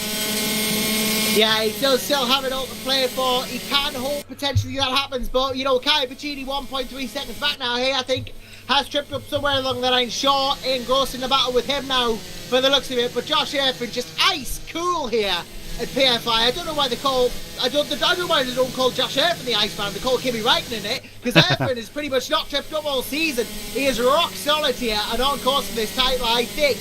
Yeah, he does still have it all to play for. He can hope potentially that happens, but, you know, Kai Buccini 1.3 seconds back now. Hey, I think has tripped up somewhere along the line. Shaw engrossed in the battle with him now, for the looks of it. But Josh Irfan just ice cool here at PFI. I don't know why they call. I don't know why they don't call Josh Irfan the Iceman. They call Kimi Räikkönen it, because Irfan is pretty much not tripped up all season. He is rock solid here and on course for this title, I think.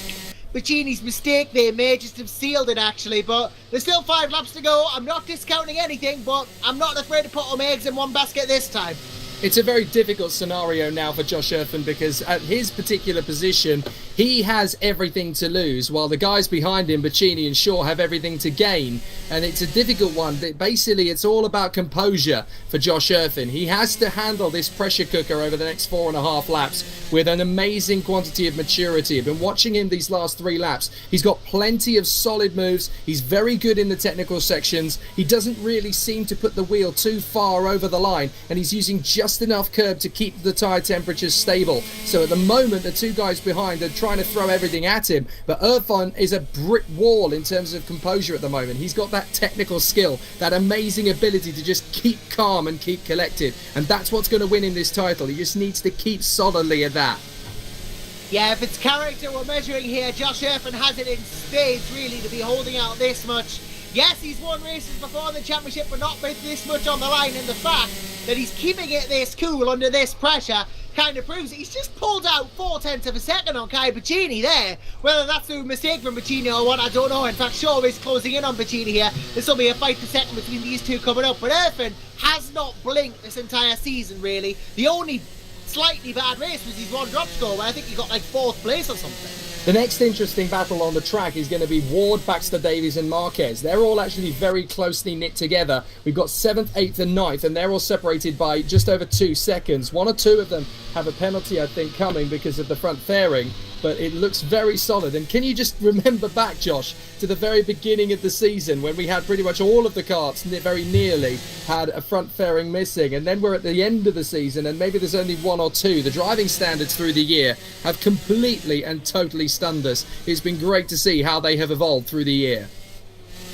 Buccini's mistake there may just have sealed it, actually, but there's still 5 laps to go. I'm not discounting anything, but I'm not afraid to put all my eggs in one basket this time. It's a very difficult scenario now for Josh Irfan, because at his particular position, he has everything to lose, while the guys behind him, Buccini and Shaw, have everything to gain. And it's a difficult one. Basically, it's all about composure for Josh Irfan. He has to handle this pressure cooker over the next 4.5 laps with an amazing quantity of maturity. I've been watching him these last 3 laps. He's got plenty of solid moves. He's very good in the technical sections. He doesn't really seem to put the wheel too far over the line, and he's using just enough curb to keep the tyre temperatures stable. So at the moment, the 2 guys behind are trying to throw everything at him, but Irfan is a brick wall in terms of composure at the moment. He's got that technical skill, that amazing ability to just keep calm and keep collected, and that's what's going to win him this title. He just needs to keep solidly at that. Yeah, if it's character we're measuring here, Josh Irfan has it in spades, really, to be holding out this much. Yes, he's won races before in the championship, but not with this much on the line, and the fact that he's keeping it this cool under this pressure kind of proves it. He's just pulled out 0.4 of a second on Kai Buccini there. Whether that's through a mistake from Buccini or what, I don't know. In fact, Shaw is closing in on Buccini here. This will be a fight for second between these two coming up. But Irfan has not blinked this entire season, really. The only slightly bad race was his one drop score, where I think he got like 4th place or something. The next interesting battle on the track is going to be Ward, Baxter, Davies and Marquez. They're all actually very closely knit together. We've got 7th, 8th and 9th, and they're all separated by just over 2 seconds. 1 or 2 of them have a penalty, I think, coming because of the front fairing, but it looks very solid. And can you just remember back, Josh, to the very beginning of the season when we had pretty much all of the karts very nearly had a front fairing missing, and then we're at the end of the season and maybe there's only 1 or 2. The driving standards through the year have completely and totally stunned us. It's been great to see how they have evolved through the year.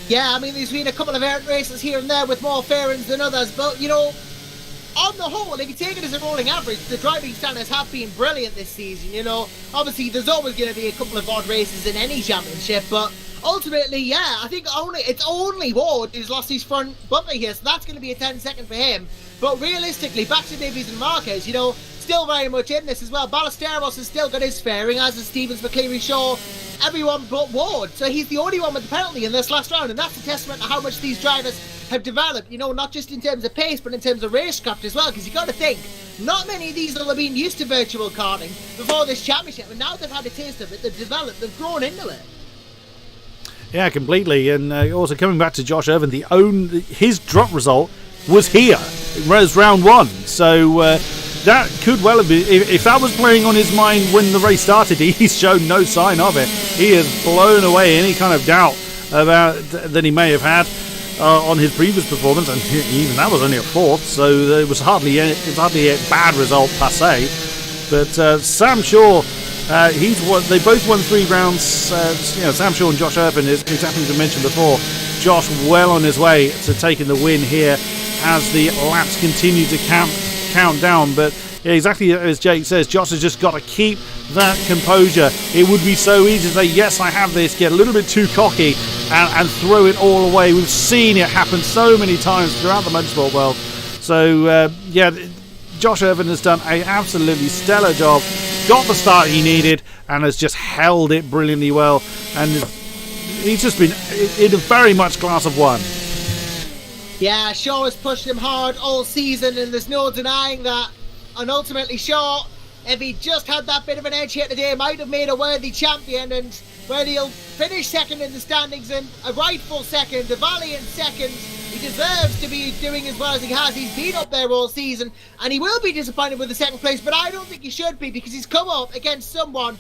Yeah, I mean, there's been a couple of errant races here and there with more fairings than others, but, you know, on the whole, if you take it as a rolling average, the driving standards have been brilliant this season. You know, obviously there's always going to be a couple of odd races in any championship, but ultimately, yeah, I think it's only Ward who's lost his front bumper here, so that's going to be a 10-second for him. But realistically, back to Davies and Marquez, you know, still very much in this as well. Ballesteros has still got his fairing, as is Stevens, McCleary, Shaw, everyone but Ward. So he's the only one with the penalty in this last round, and that's a testament to how much these drivers have developed, you know, not just in terms of pace, but in terms of racecraft as well. Because you got to think, not many of these will have been used to virtual karting before this championship, and now they've had a taste of it, they've developed, they've grown into it. Yeah, completely. And also coming back to Josh Irvin, his drop result was here. It was round one. So that could well have been, if that was playing on his mind when the race started, he's shown no sign of it. He has blown away any kind of doubt about that he may have had on his previous performance, and even that was only a fourth, so it was hardly a bad result per se. But Sam Shaw, they both won 3 rounds. Sam Shaw and Josh Irvin, exactly as I mentioned before. Josh well on his way to taking the win here as the laps continue to count down. But yeah, exactly as Jake says, Josh has just got to keep that composure. It would be so easy to say, yes, I have this, get a little bit too cocky and throw it all away. We've seen it happen so many times throughout the motorsport world. So Josh Irvin has done an absolutely stellar job, got the start he needed, and has just held it brilliantly well. And he's just been in a very much class of one. Yeah, Shaw has pushed him hard all season, and there's no denying that. And ultimately, Shaw, if he just had that bit of an edge here today, might have made a worthy champion, and where he'll finish second in the standings, and a rightful second, a valiant second. He deserves to be doing as well as he has. He's been up there all season, and he will be disappointed with the second place, but I don't think he should be, because he's come up against someone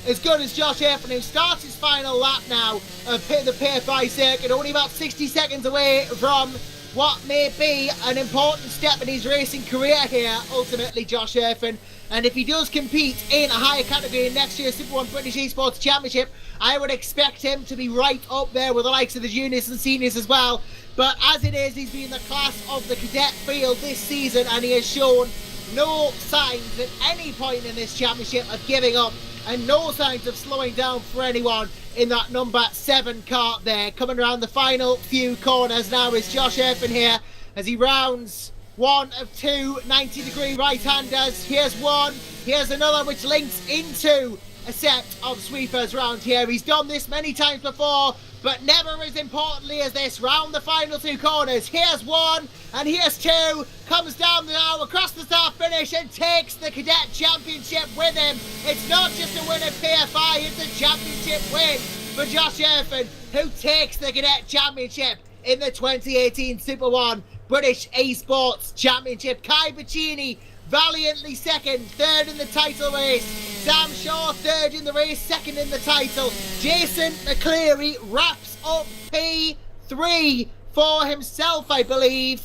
as good as Josh Irvin, who starts his final lap now of the PFI circuit, only about 60 seconds away from what may be an important step in his racing career here, ultimately, Josh Irvin. And if he does compete in a higher category in next year's Super 1 British eSports Championship, I would expect him to be right up there with the likes of the juniors and seniors as well. But as it is, he's been the class of the cadet field this season, and he has shown no signs at any point in this championship of giving up, and no signs of slowing down for anyone in that number 7 kart there. Coming around the final few corners now is Josh Irvin here as he rounds one of 2 90-degree right-handers. Here's one, here's another, which links into a set of sweepers round here. He's done this many times before, but never as importantly as this, round the final 2 corners. Here's one, and here's 2, comes down now across the start finish and takes the cadet championship with him. It's not just a win at PFI, it's a championship win for Josh Irvin, who takes the cadet championship in the 2018 Super 1 British eSports Championship. Kai Bacchini valiantly second, third in the title race. Sam Shaw third in the race, second in the title. Jason McCleary wraps up P3 for himself, I believe,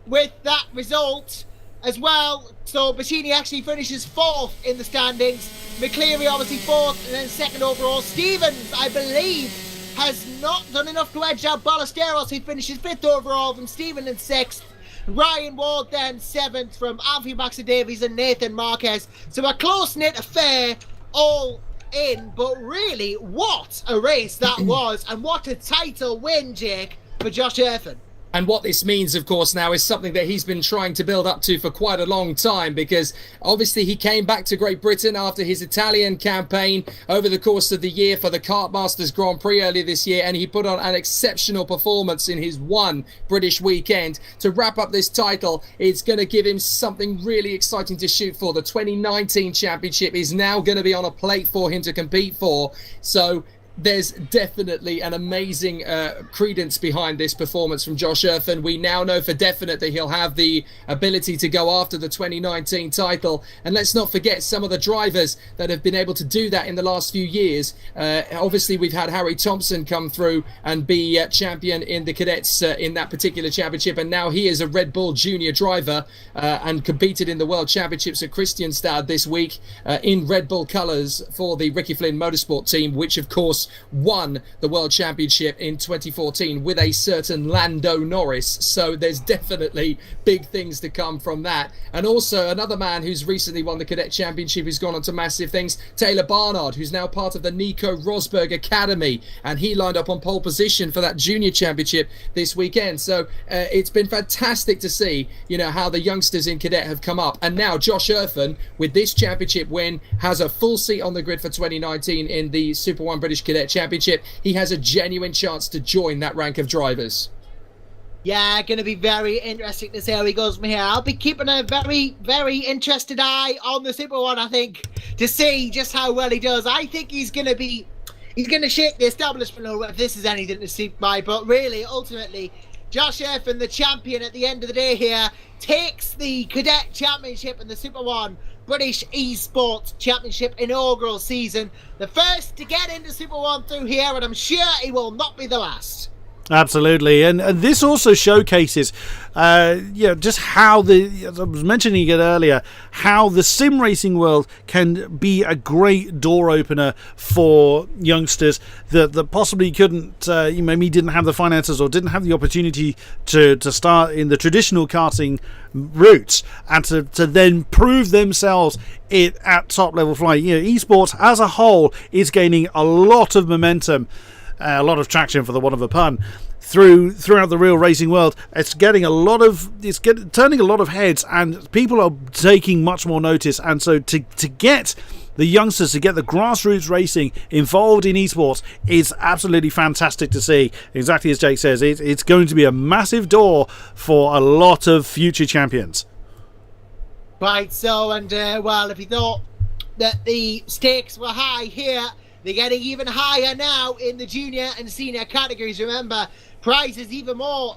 with that result as well. So Bacchini actually finishes 4th in the standings. McCleary obviously 4th and then 2nd overall. Stevens, I believe, has not done enough to edge out Ballesteros, who finishes 5th overall from Stephen in 6th. Ryan Ward then 7th from Alfie Baxter Davies and Nathan Marquez. So a close-knit affair all in, but really what a race that was, and what a title win, Jake, for Josh Irvin. And what this means, of course, now is something that he's been trying to build up to for quite a long time, because obviously he came back to Great Britain after his Italian campaign over the course of the year for the Kart Masters Grand Prix earlier this year, and he put on an exceptional performance in his one British weekend. To wrap up this title, it's going to give him something really exciting to shoot for. The 2019 championship is now going to be on a plate for him to compete for. So there's definitely an amazing credence behind this performance from Josh Irvin. We now know for definite that he'll have the ability to go after the 2019 title. And let's not forget some of the drivers that have been able to do that in the last few years. Obviously, we've had Harry Thompson come through and be champion in the cadets in that particular championship. And now he is a Red Bull junior driver and competed in the World Championships at Kristianstad this week in Red Bull colours for the Ricky Flynn Motorsport team, which, of course, won the World Championship in 2014 with a certain Lando Norris. So there's definitely big things to come from that. And also another man who's recently won the Cadet Championship, who's gone on to massive things, Taylor Barnard, who's now part of the Nico Rosberg Academy, and he lined up on pole position for that Junior Championship this weekend. So it's been fantastic to see, you know, how the youngsters in Cadet have come up. And now Josh Irvin, with this championship win, has a full seat on the grid for 2019 in the Super 1 British Cadet Championship. He has a genuine chance to join that rank of drivers. Yeah, going to be very interesting to see how he goes from here. I'll be keeping a very, very interested eye on the Super One, I think, to see just how well he does. I think he's going to shake the establishment over if this is anything to see by. But really, ultimately, Josh Erfin, the champion at the end of the day here, takes the Cadet Championship and the Super One British eSports Championship inaugural season. The first to get into Super One through here, and I'm sure he will not be the last. Absolutely, and this also showcases, just how as I was mentioning it earlier, how the sim racing world can be a great door opener for youngsters that possibly couldn't, maybe didn't have the finances or didn't have the opportunity to start in the traditional karting routes, and to then prove themselves at top level flying. Esports as a whole is gaining a lot of momentum. A lot of traction, for the want of a pun, throughout the real racing world. It's turning a lot of heads, and people are taking much more notice. And so to get the youngsters, to get the grassroots racing involved in esports is absolutely fantastic to see. Exactly as Jake says, it's going to be a massive door for a lot of future champions. Right, so, and if you thought that the stakes were high here, they're getting even higher now in the junior and senior categories. Remember, prizes even more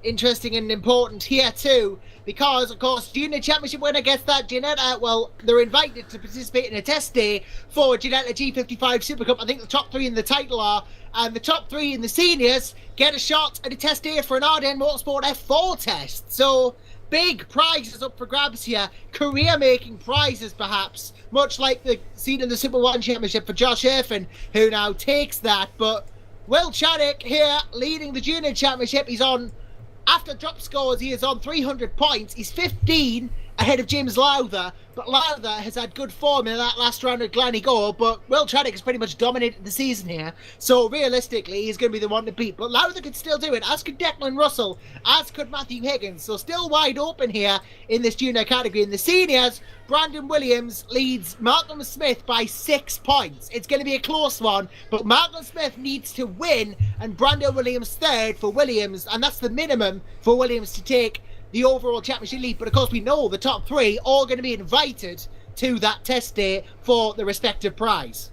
interesting and important here too, because of course junior championship winner gets that Ginetta. Well, they're invited to participate in a test day for Ginetta G55 Super Cup. I think the top 3 in the title are, and the top 3 in the seniors get a shot at a test day for an Ardennes Motorsport F4 test. So big prizes up for grabs here, career-making prizes perhaps, much like the seen in the Super One Championship for Josh Erfin, who now takes that. But Will Chadwick here leading the Junior Championship. He's on, after drop scores, he is on 300 points. He's 15 ahead of James Lowther, but Lowther has had good form in that last round at Gleneagall, but Will Chadwick has pretty much dominated the season here, so realistically he's going to be the one to beat. But Lowther could still do it, as could Declan Russell, as could Matthew Higgins, so still wide open here in this junior category. In the seniors, Brandon Williams leads Malcolm Smith by 6 points. It's going to be a close one, but Malcolm Smith needs to win, and Brandon Williams third for Williams, and that's the minimum for Williams to take the overall championship lead. But of course we know the top 3 all going to be invited to that test day for the respective prize.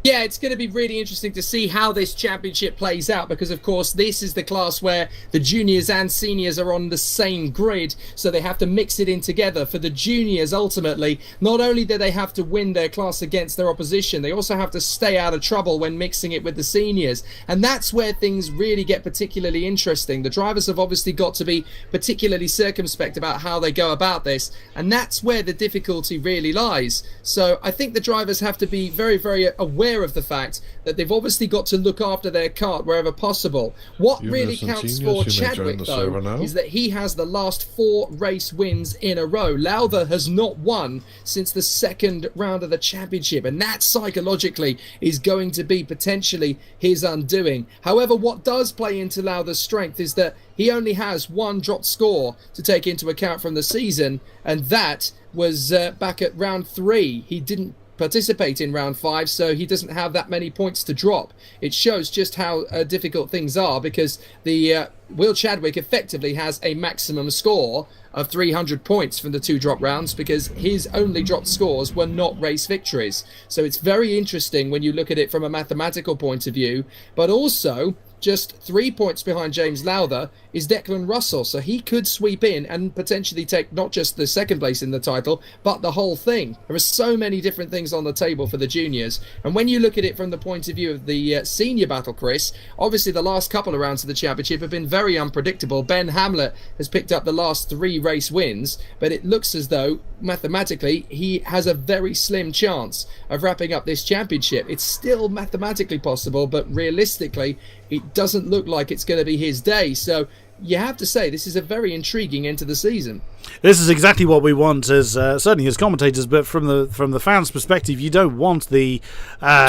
Yeah, it's going to be really interesting to see how this championship plays out, because of course this is the class where the juniors and seniors are on the same grid, so they have to mix it in together. For the juniors, ultimately, not only do they have to win their class against their opposition, they also have to stay out of trouble when mixing it with the seniors, and that's where things really get particularly interesting. The drivers have obviously got to be particularly circumspect about how they go about this, and that's where the difficulty really lies. So I think the drivers have to be very, very aware of the fact that they've obviously got to look after their kart wherever possible. What really counts for Chadwick, though, is that he has the last 4 race wins in a row. Lowther has not won since the second round of the championship, and that psychologically is going to be potentially his undoing. However, what does play into Lowther's strength is that he only has 1 dropped score to take into account from the season, and that was back at round 3. He didn't participate in round 5, so he doesn't have that many points to drop. It shows just how difficult things are, because the Will Chadwick effectively has a maximum score of 300 points from the 2 drop rounds, because his only dropped scores were not race victories. So it's very interesting when you look at it from a mathematical point of view, but also just 3 points behind James Lowther is Declan Russell, so he could sweep in and potentially take not just the second place in the title, but the whole thing. There are so many different things on the table for the juniors, and when you look at it from the point of view of the senior battle, Chris, obviously the last couple of rounds of the championship have been very unpredictable. Ben Hamlet has picked up the last 3 race wins, but it looks as though mathematically he has a very slim chance of wrapping up this championship. It's still mathematically possible, but realistically it doesn't look like it's going to be his day. So you have to say this is a very intriguing end to the season. This is exactly what we want, as certainly as commentators, but from the fans' perspective, you don't want the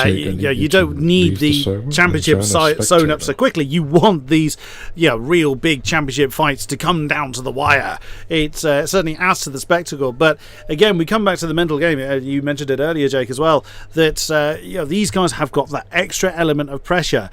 you don't need the championship sewn up so quickly. You want these real big championship fights to come down to the wire. It certainly adds to the spectacle. But again, we come back to the mental game. You mentioned it earlier, Jake, as well, that these guys have got that extra element of pressure.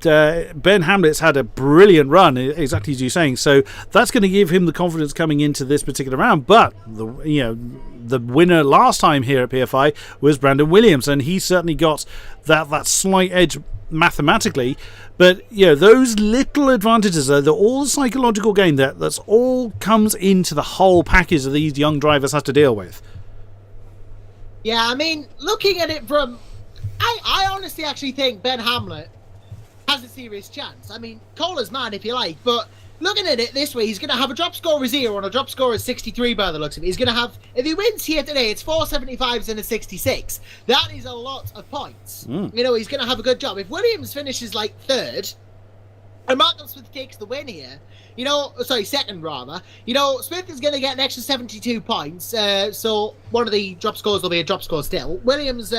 Ben Hamlet's had a brilliant run, exactly as you're saying. So that's going to give him the confidence coming into this particular round. But the winner last time here at PFI was Brandon Williams, and he certainly got that slight edge mathematically. But those little advantages are all the psychological game that's all comes into the whole package that these young drivers have to deal with. Yeah, I mean, looking at it from, I honestly actually think Ben Hamlet has a serious chance. I mean, call us mad if you like, but looking at it this way, he's going to have a drop score of 0 and a drop score of 63 by the looks of it. He's going to have, if he wins here today, it's 4 75s and a 66. That is a lot of points. He's going to have a good job. If Williams finishes like third, and Malcolm Smith takes the win here, second rather, Smith is going to get an extra 72 points, so one of the drop scores will be a drop score still. Williams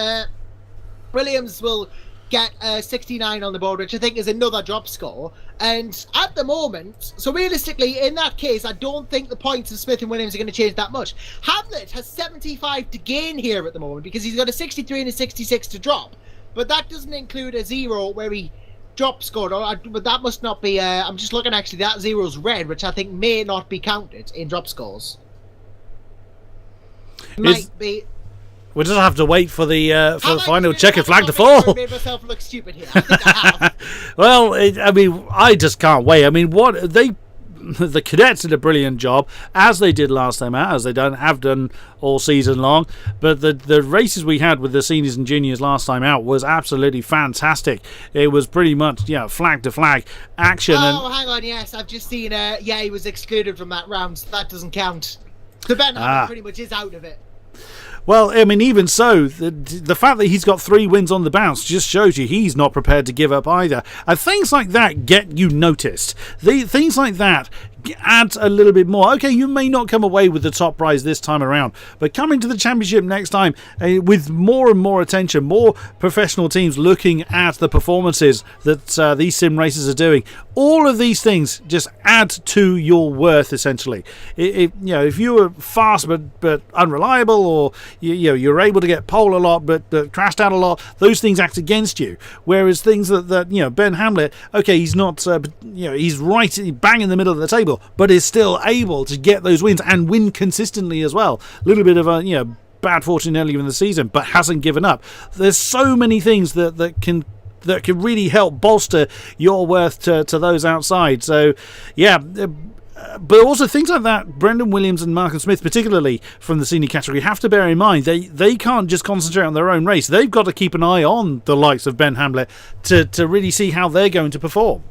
will get 69 on the board, which I think is another drop score. And at the moment, so realistically, in that case, I don't think the points of Smith and Williams are going to change that much. Hamlet has 75 to gain here at the moment because he's got a 63 and a 66 to drop. But that doesn't include a 0 where he drop scored, but that must not be, I'm just looking actually, that 0's red, which I think may not be counted in drop scores. Might be. We'll just have to wait for the final checkered flag to fall. I made myself look stupid here. I think I have. Well, I just can't wait. I mean, the cadets did a brilliant job, as they did last time out, as they have done all season long. But the races we had with the seniors and juniors last time out was absolutely fantastic. It was pretty much flag to flag action. Oh, hang on, yes, I've just seen. He was excluded from that round, so that doesn't count. So Ben pretty much is out of it. Well, I mean, even so, the fact that he's got 3 wins on the bounce just shows you he's not prepared to give up either. And things like that get you noticed. Things like that add a little bit more. Okay, you may not come away with the top prize this time around, but coming to the championship next time with more and more attention, more professional teams looking at the performances that these sim races are doing, all of these things just add to your worth, essentially. If you were fast but unreliable, or you're able to get pole a lot but crashed out a lot, those things act against you. Whereas things that Ben Hamlet, okay, he's not, he's right bang in the middle of the table, but is still able to get those wins and win consistently as well. A little bit of a bad fortune earlier in the season, but hasn't given up. There's so many things that can really help bolster your worth to those outside. So but also things like that, Brendan Williams and Malcolm Smith, particularly from the senior category, have to bear in mind they can't just concentrate on their own race. They've got to keep an eye on the likes of Ben Hamlet to really see how they're going to perform.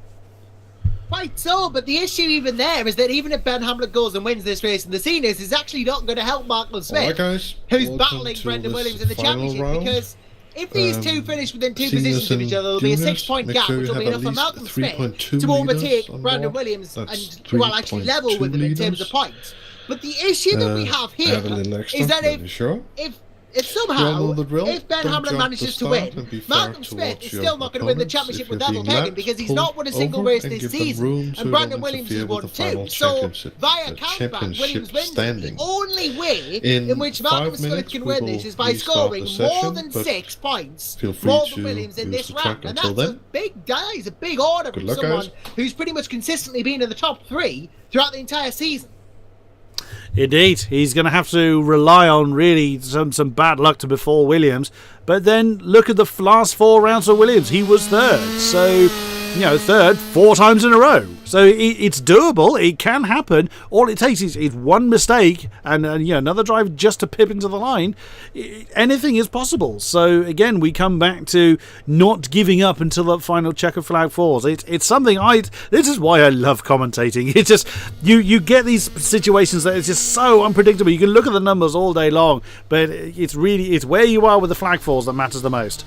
Quite so, but the issue even there is that even if Ben Hamlet goes and wins this race in the seniors, it's actually not going to help Malcolm Smith, guys, who's battling Brendan Williams in the championship, because if these two finish within 2 positions of each other, there'll be a 6-point gap, which will be enough for Malcolm Smith to overtake Brandon Williams and, actually level with him in terms of points. But the issue that we have here is that if somehow, if Ben Hamlet manages to win, Malcolm Smith is still not going to win the championship with level pegging because he's not won a single race this season, and Brandon Williams has won 2. So, via countback, Williams wins. The only way in which Malcolm Smith can win this is by scoring more than 6 points more than Williams in this round, and that's a big order from someone who's pretty much consistently been in the top 3 throughout the entire season. Indeed, he's going to have to rely on really some bad luck to befall Williams. But then look at the last 4 rounds of Williams. He was third. So, third 4 times in a row. So it's doable. It can happen. All it takes is one mistake and another drive just to pip into the line. Anything is possible. So again, we come back to not giving up until the final checkered flag falls. It's something this is why I love commentating. It's just you get these situations that it's just so unpredictable. You can look at the numbers all day long, but it's where you are with the flag falls that matters the most.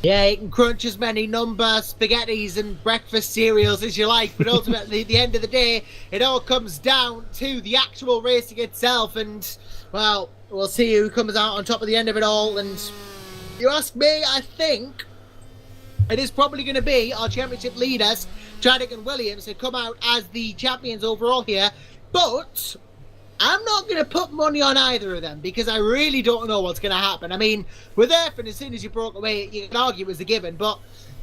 Yeah, you can crunch as many spaghettis and breakfast cereals as you like, but ultimately, at the end of the day, it all comes down to the actual racing itself, and, well, we'll see who comes out on top at the end of it all, and you ask me, I think it is probably going to be our championship leaders, Chadwick and Williams, who come out as the champions overall here, but I'm not going to put money on either of them because I really don't know what's going to happen. I mean, with Earth, and as soon as you broke away, you can argue it was a given, but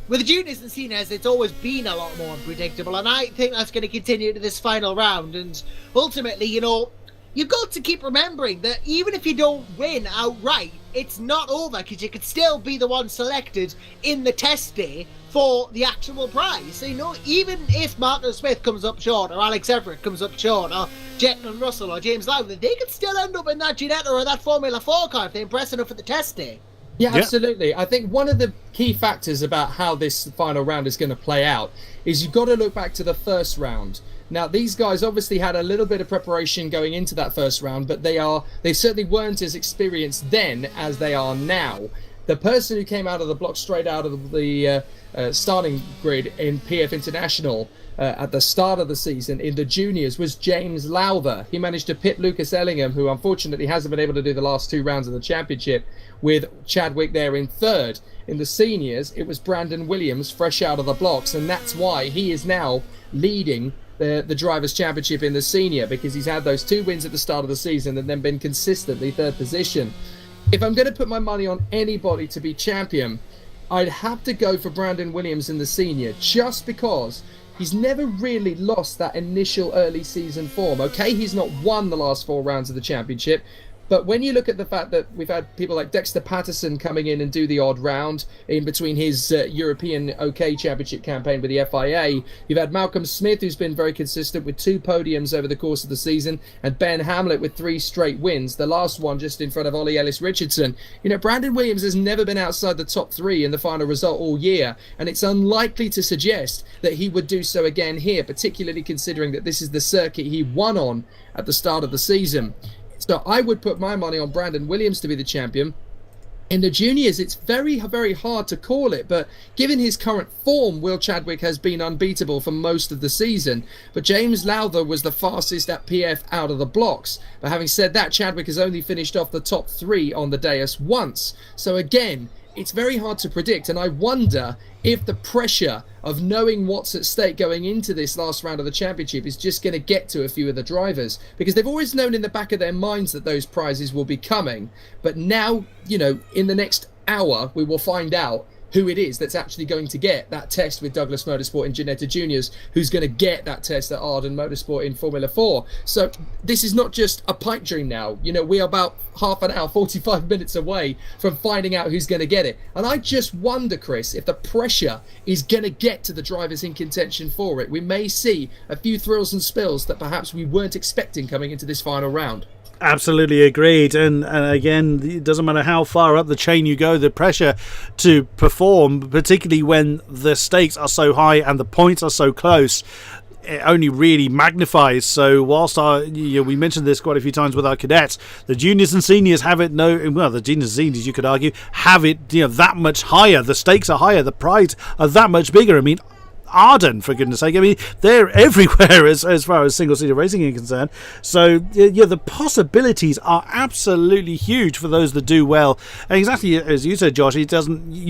with the juniors and seniors, it's always been a lot more unpredictable, and I think that's going to continue to this final round. And ultimately, you've got to keep remembering that even if you don't win outright, it's not over, because you could still be the one selected in the test day for the actual prize. So, even if Marcus Smith comes up short, or Alex Everett comes up short, or Jetman Russell, or James Lowther, they could still end up in that Ginetta or that Formula 4 car if they impress enough at the test day. Yeah, absolutely. I think one of the key factors about how this final round is going to play out is you've got to look back to the first round. Now, these guys obviously had a little bit of preparation going into that first round, but they certainly weren't as experienced then as they are now. The person who came out of the block straight out of the starting grid in PF International at the start of the season in the juniors was James Lowther. He managed to pit Lucas Ellingham, who unfortunately hasn't been able to do the last 2 rounds of the championship, with Chadwick there in third. In the seniors, it was Brandon Williams fresh out of the blocks, and that's why he is now leading the Drivers' Championship in the senior, because he's had those 2 wins at the start of the season and then been consistently third position. If I'm going to put my money on anybody to be champion, I'd have to go for Brandon Williams in the senior, just because he's never really lost that initial early season form. Okay, he's not won the last 4 rounds of the championship, but when you look at the fact that we've had people like Dexter Patterson coming in and do the odd round in between his European OK Championship campaign with the FIA, you've had Malcolm Smith, who's been very consistent with 2 podiums over the course of the season, and Ben Hamlet with 3 straight wins, the last one just in front of Ollie Ellis-Richardson. Brandon Williams has never been outside the top 3 in the final result all year, and it's unlikely to suggest that he would do so again here, particularly considering that this is the circuit he won on at the start of the season. So I would put my money on Brandon Williams to be the champion. In the juniors, it's very, very hard to call it, but given his current form, Will Chadwick has been unbeatable for most of the season. But James Lowther was the fastest at PF out of the blocks. But having said that, Chadwick has only finished off the top 3 on the dais once. So again, it's very hard to predict, and I wonder if the pressure of knowing what's at stake going into this last round of the championship is just going to get to a few of the drivers, because they've always known in the back of their minds that those prizes will be coming. But now, in the next hour, we will find out who it is that's actually going to get that test with Douglas Motorsport in Ginetta Juniors, who's going to get that test at Arden Motorsport in Formula 4. So this is not just a pipe dream now. We are about half an hour, 45 minutes away from finding out who's going to get it. And I just wonder, Chris, if the pressure is going to get to the drivers in contention for it. We may see a few thrills and spills that perhaps we weren't expecting coming into this final round. Absolutely agreed. And again, it doesn't matter how far up the chain you go, the pressure to perform, particularly when the stakes are so high and the points are so close, it only really magnifies. So whilst we mentioned this quite a few times with our cadets, the juniors and seniors have it the juniors and seniors, you could argue, have it that much higher. The stakes are higher, the prize are that much bigger. I mean, Arden, for goodness sake. I mean, they're everywhere as far as single-seater racing is concerned. So, the possibilities are absolutely huge for those that do well. And exactly as you said, Josh, you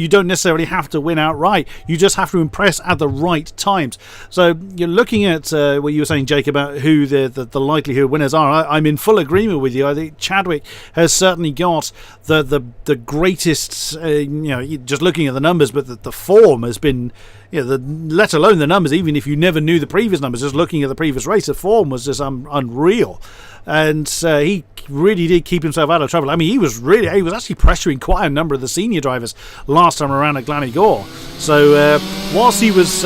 don't necessarily have to win outright. You just have to impress at the right times. So, you're looking at what you were saying, Jake, about who the likelihood winners are. I'm in full agreement with you. I think Chadwick has certainly got the greatest, just looking at the numbers, but the form has been, let alone the numbers, even if you never knew the previous numbers, just looking at the previous race, the form was just unreal. And he really did keep himself out of trouble. I mean, he was actually pressuring quite a number of the senior drivers last time around at Glannygore. So whilst he was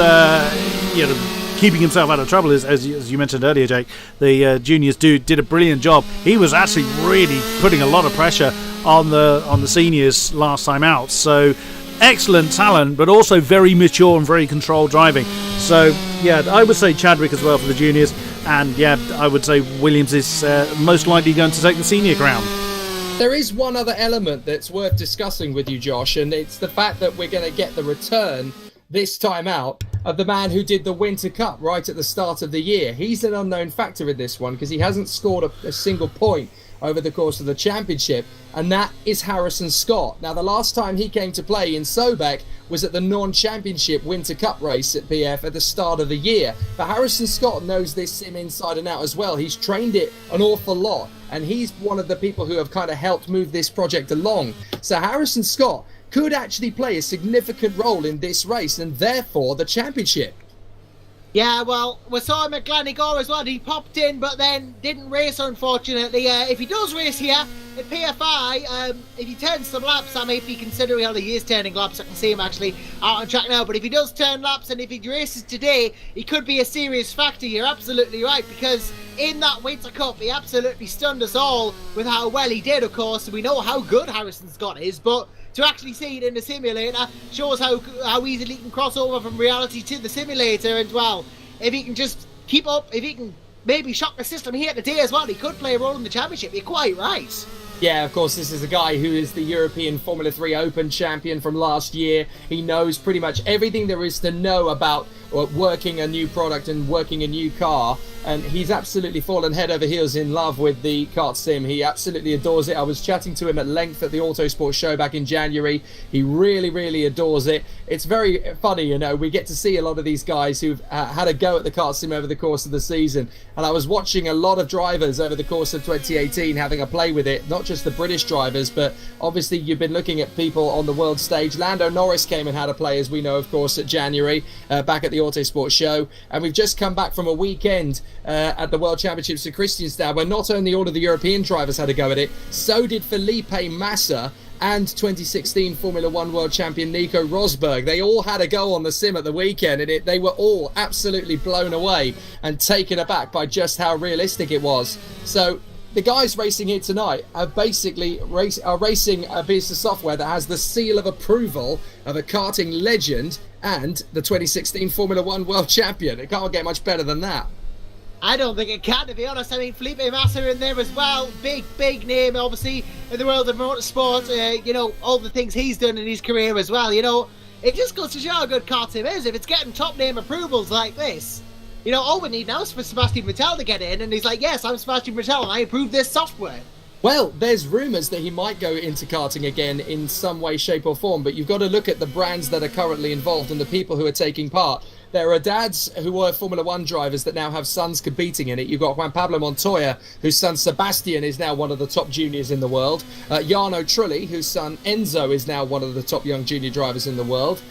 keeping himself out of trouble, as you mentioned earlier, Jake, the juniors did a brilliant job. He was actually really putting a lot of pressure on the seniors last time out. So excellent talent, but also very mature and very controlled driving. So I would say Chadwick as well for the juniors, and I would say Williams is most likely going to take the senior crown. There is one other element that's worth discussing with you, Josh, and it's the fact that we're going to get the return this time out of the man who did the Winter Cup right at the start of the year. He's an unknown factor in this one because he hasn't scored a single point over the course of the championship, and that is Harrison Scott. Now, the last time he came to play in SOBeC was at the non-championship Winter Cup race at PF at the start of the year. But Harrison Scott knows this sim inside and out as well. He's trained it an awful lot, and he's one of the people who have kind of helped move this project along. So Harrison Scott could actually play a significant role in this race and therefore the championship. Yeah, well, we saw him at Glenigor as well. He popped in, but then didn't race, unfortunately. If he does race here at PFI, if he turns some laps, I may be considering, well, he is turning laps. I can see him actually out on track now. But if he does turn laps and if he races today, he could be a serious factor. You're absolutely right, because in that Winter Cup, he absolutely stunned us all with how well he did, of course. We know how good Harrison Scott is, but to actually see it in the simulator shows how easily he can cross over from reality to the simulator. And well, if he can just keep up, if he can maybe shock the system here today as well, he could play a role in the championship. You're quite right. Yeah, of course, this is a guy who is the European Formula 3 Open champion from last year. He knows pretty much everything there is to know about working a new product and working a new car, and he's absolutely fallen head over heels in love with the Kart Sim. He absolutely adores it. I was chatting to him at length at the Autosport show back in January. He really adores it. It's very funny, you know, we get to see a lot of these guys who've had a go at the Kart Sim over the course of the season, and I was watching a lot of drivers over the course of 2018 having a play with it, not just the British drivers, but obviously you've been looking at people on the world stage. Lando Norris came and had a play, as we know, of course, at January, back at the Autosport show, and we've just come back from a weekend at the World Championships at Kristianstad, where not only all of the European drivers had a go at it, so did Felipe Massa and 2016 Formula 1 World Champion Nico Rosberg. They all had a go on the sim at the weekend, and they were all absolutely blown away and taken aback by just how realistic it was. So the guys racing here tonight are basically racing a piece of software that has the seal of approval of a karting legend and the 2016 Formula 1 World Champion. It can't get much better than that. I don't think it can, to be honest. I mean, Felipe Massa in there as well. Big name, obviously, in the world of motorsport. You know, all the things he's done in his career as well. You know, it just goes to show how good Kart Sim is. If it's getting top name approvals like this, you know, all we need now is for Sebastian Vettel to get in, and he's like, yes, I'm Sebastian Vettel, and I approve this software. Well, there's rumours that he might go into karting again in some way, shape or form, but you've got to look at the brands that are currently involved and the people who are taking part. There are dads who were Formula 1 drivers that now have sons competing in it. You've got Juan Pablo Montoya, whose son Sebastian is now one of the top juniors in the world. Jarno Trulli, whose son Enzo is now one of the top young junior drivers in the world.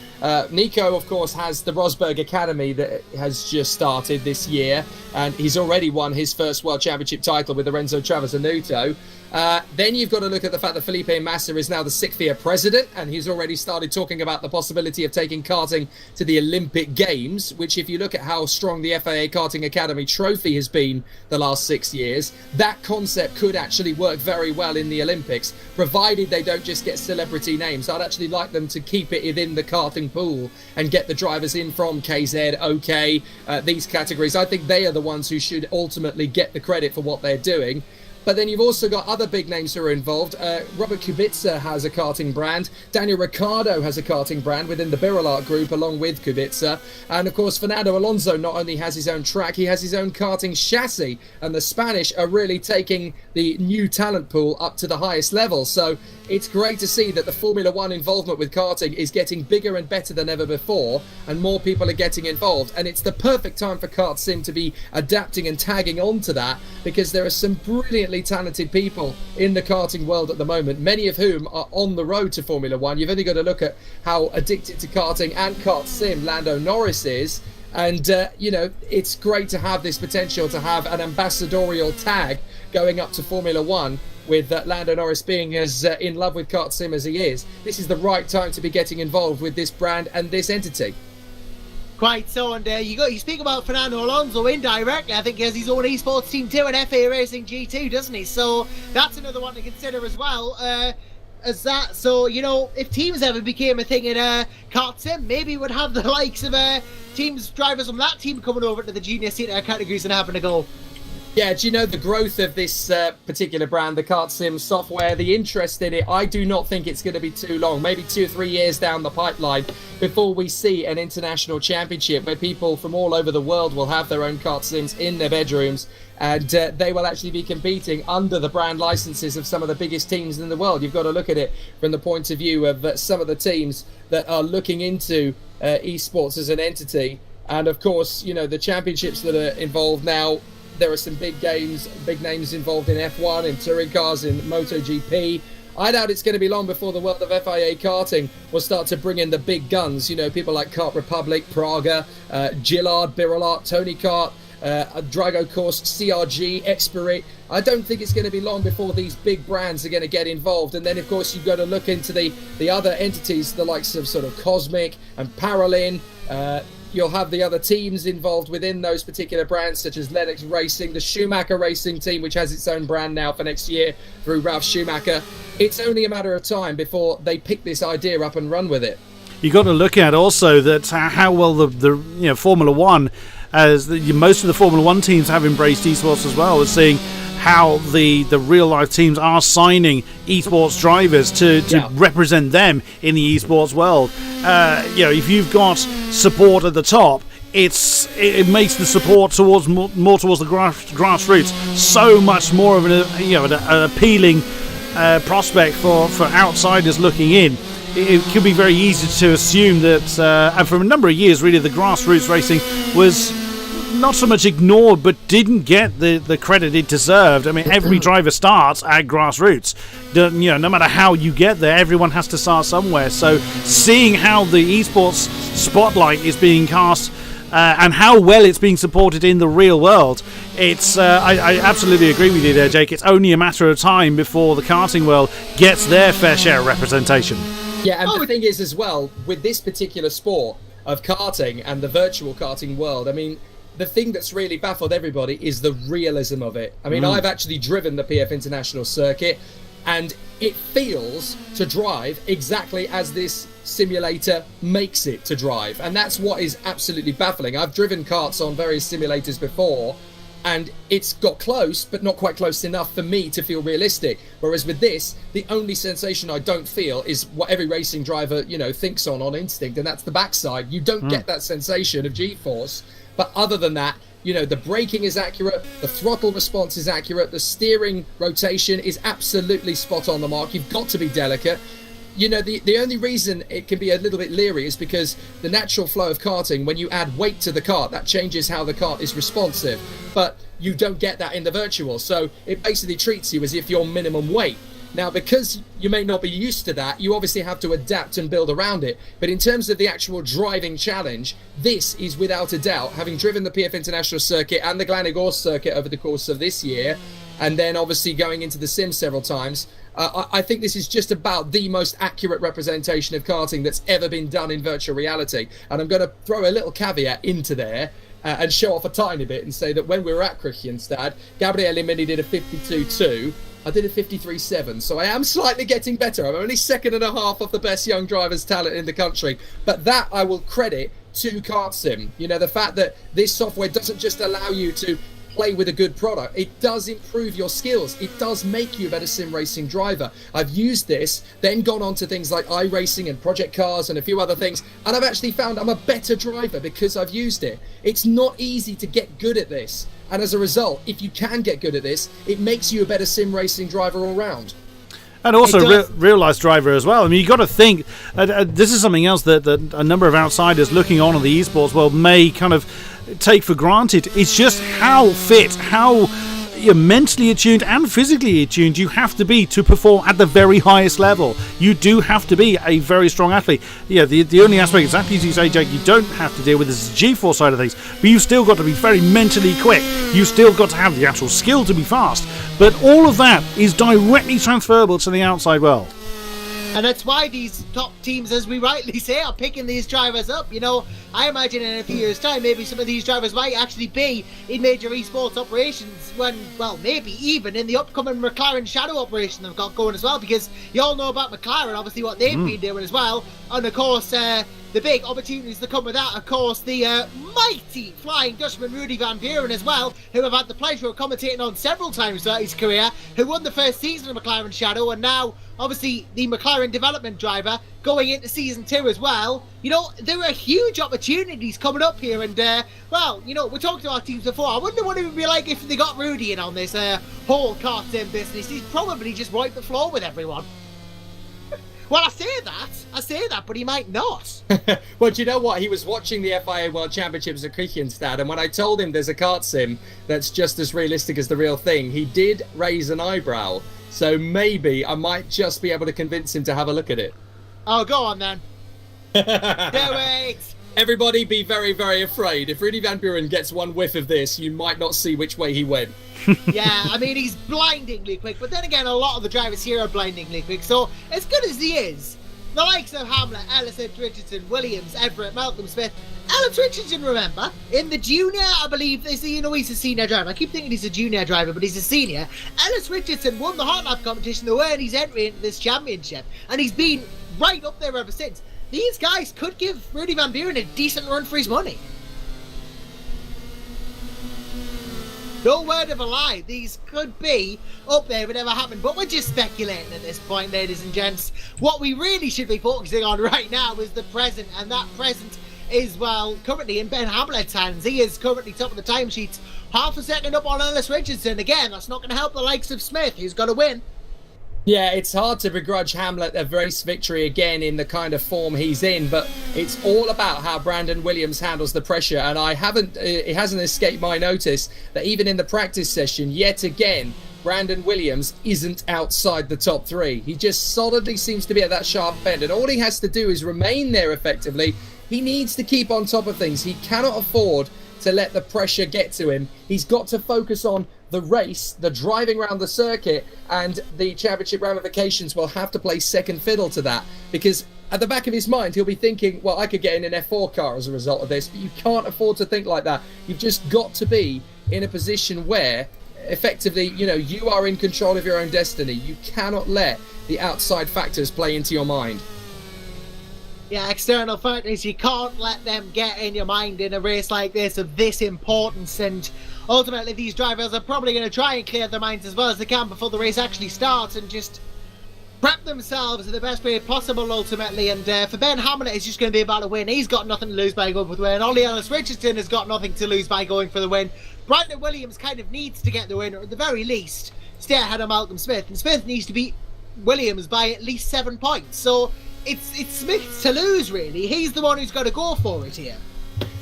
Nico, of course, has the Rosberg Academy that has just started this year, and he's already won his first World Championship title with the Renzo Travasanuto. Then you've got to look at the fact that Felipe Massa is now the 6th year president, and he's already started talking about the possibility of taking karting to the Olympic Games, which, if you look at how strong the FIA Karting Academy trophy has been the last 6 years, that concept could actually work very well in the Olympics, provided they don't just get celebrity names. I'd actually like them to keep it within the karting pool and get the drivers in from KZ, OK, these categories. I think they are the ones who should ultimately get the credit for what they're doing. But then you've also got other big names who are involved. Robert Kubica has a karting brand. Daniel Ricciardo has a karting brand within the Birolart group along with Kubica. And of course, Fernando Alonso not only has his own track, he has his own karting chassis. And the Spanish are really taking the new talent pool up to the highest level. So it's great to see that the Formula 1 involvement with karting is getting bigger and better than ever before, and more people are getting involved. And it's the perfect time for Kart Sim to be adapting and tagging on to that, because there are some brilliantly talented people in the karting world at the moment, many of whom are on the road to Formula 1. You've only got to look at how addicted to karting and Kart Sim Lando Norris is. And, you know, it's great to have this potential to have an ambassadorial tag going up to Formula 1 with Lando Norris being as in love with Kart Sim as he is. This is the right time to be getting involved with this brand and this entity. Quite so, and you speak about Fernando Alonso indirectly. I think he has his own eSports team too, and FA Racing G2, doesn't he? So that's another one to consider as well. As that, so you know, if teams ever became a thing in Kart Sim, maybe we'd have the likes of teams drivers from that team coming over to the junior senior categories and having a go. Yeah, do you know the growth of this particular brand, the Kart Sim software, the interest in it? I do not think it's going to be too long, maybe 2 or 3 years down the pipeline before we see an international championship where people from all over the world will have their own Kart Sims in their bedrooms, and they will actually be competing under the brand licenses of some of the biggest teams in the world. You've got to look at it from the point of view of some of the teams that are looking into eSports as an entity. And of course, you know, the championships that are involved now, there are some big names involved in F1, in touring cars, in MotoGP. I doubt it's going to be long before the world of FIA karting will start to bring in the big guns. You know, people like Kart Republic, Praga, Gillard, Birolart, Tony Kart, Drago Course, CRG, Expirit. I don't think it's going to be long before these big brands are going to get involved. And then, of course, you've got to look into the other entities, the likes of sort of Cosmic and Paralin. You'll have the other teams involved within those particular brands, such as Lennox Racing, the Schumacher Racing team, which has its own brand now for next year through Ralf Schumacher. It's only a matter of time before they pick this idea up and run with it. You got to look at also that how well the Formula One, as most of the Formula One teams have embraced esports as well. We're seeing how the real life teams are signing esports drivers to represent them in the esports world. If you've got support at the top, it makes the support towards more towards the grassroots so much more of an appealing prospect for outsiders looking in. It could be very easy to assume that, and for a number of years, really, the grassroots racing was not so much ignored, but didn't get the credit it deserved. I mean, every driver starts at grassroots. No matter how you get there, everyone has to start somewhere. So, seeing how the esports spotlight is being cast and how well it's being supported in the real world, I absolutely agree with you there, Jake. It's only a matter of time before the karting world gets their fair share of representation. Yeah, and the thing is as well, with this particular sport of karting and the virtual karting world, I mean, the thing that's really baffled everybody is the realism of it. I mean, I've actually driven the PF International circuit, and it feels to drive exactly as this simulator makes it to drive. And that's what is absolutely baffling. I've driven karts on various simulators before, and it's got close, but not quite close enough for me to feel realistic. Whereas with this, the only sensation I don't feel is what every racing driver, thinks on instinct, and that's the backside. You don't get that sensation of G-force. But other than that, the braking is accurate, the throttle response is accurate, the steering rotation is absolutely spot on the mark. You've got to be delicate. The only reason it can be a little bit leery is because the natural flow of karting, when you add weight to the kart, that changes how the kart is responsive. But you don't get that in the virtual. So it basically treats you as if you're minimum weight. Now, because you may not be used to that, you obviously have to adapt and build around it. But in terms of the actual driving challenge, this is without a doubt, having driven the PF International circuit and the Glanigor circuit over the course of this year, and then obviously going into the sim several times, I think this is just about the most accurate representation of karting that's ever been done in virtual reality. And I'm going to throw a little caveat into there and show off a tiny bit and say that when we were at Kristianstad, Gabriele Mini did a 52.2. I did a 53.7, so I am slightly getting better. I'm only second and a half of the best young drivers' talent in the country. But that I will credit to Kart Sim. The fact that this software doesn't just allow you to play with a good product, it does improve your skills. It does make you a better sim racing driver. I've used this, then gone on to things like iRacing and Project Cars and a few other things, and I've actually found I'm a better driver because I've used it. It's not easy to get good at this. And as a result, if you can get good at this, it makes you a better sim racing driver all round. And also real-life driver as well. I mean, you got to think, this is something else that a number of outsiders looking on the esports world may kind of take for granted. It's just how fit, how mentally attuned and physically attuned you have to be to perform at the very highest level. You do have to be a very strong athlete. Yeah, the only aspect, exactly as you say, Jake, you don't have to deal with is the G-force side of things, but you've still got to be very mentally quick. You've still got to have the actual skill to be fast. But all of that is directly transferable to the outside world. And that's why these top teams, as we rightly say, are picking these drivers up. I imagine in a few years' time, maybe some of these drivers might actually be in major esports operations maybe even in the upcoming McLaren Shadow operation they've got going as well, because you all know about McLaren, obviously what they've been doing as well. And of course, the big opportunities that come with that, of course, the mighty Flying Dutchman Rudy van Buren as well, who I've had the pleasure of commentating on several times throughout his career, who won the first season of McLaren Shadow, and now obviously the McLaren development driver going into season 2 as well. There are huge opportunities coming up here, and we talked to our teams before. I wonder what it would be like if they got Rudy in on this whole Kart Sim business. He'd probably just wipe the floor with everyone. Well, I say that, but he might not. Well, do you know what? He was watching the FIA World Championships at Kristianstad, and when I told him there's a kart sim that's just as realistic as the real thing, he did raise an eyebrow. So maybe I might just be able to convince him to have a look at it. Oh, go on then. Do it. Everybody be very, very afraid. If Rudy Van Buren gets one whiff of this, you might not see which way he went. Yeah, I mean, he's blindingly quick, but then again, a lot of the drivers here are blindingly quick, so as good as he is, the likes of Hamlet, Ellison, Richardson, Williams, Everett, Malcolm Smith, Alex Richardson, remember, in the junior, I believe, he's a senior driver. I keep thinking he's a junior driver, but he's a senior. Alex Richardson won the hot lap competition the way he's entering into this championship, and he's been right up there ever since. These guys could give Rudy Van Buren a decent run for his money. No word of a lie, these could be up there if it ever happened, but we're just speculating at this point, ladies and gents. What we really should be focusing on right now is the present, and that present is, well, currently in Ben Hamlet's hands. He is currently top of the timesheets, half a second up on Ellis Richardson. Again, that's not going to help the likes of Smith, who's got to win. Yeah, it's hard to begrudge Hamlet a race victory again in the kind of form he's in, but it's all about how Brandon Williams handles the pressure, and it hasn't escaped my notice that even in the practice session, yet again, Brandon Williams isn't outside the top three. He just solidly seems to be at that sharp end, and all he has to do is remain there effectively. He needs to keep on top of things. He cannot afford to let the pressure get to him. He's got to focus on the race, the driving around the circuit, and the championship ramifications will have to play second fiddle to that, because at the back of his mind he'll be thinking, well, I could get in an F4 car as a result of this, but you can't afford to think like that. You've just got to be in a position where effectively, you are in control of your own destiny. You cannot let the outside factors play into your mind. Yeah, external factors, you can't let them get in your mind in a race like this of this importance, and ultimately these drivers are probably going to try and clear their minds as well as they can before the race actually starts and just prep themselves in the best way possible ultimately. And for Ben Hamlet, it's just going to be about a win. He's got nothing to lose by going for the win. Ollie Ellis Richardson has got nothing to lose by going for the win. Brandon Williams kind of needs to get the win, or at the very least stay ahead of Malcolm Smith, and Smith needs to beat Williams by at least 7 points. So it's Smith's to lose, really. He's the one who's got to go for it here.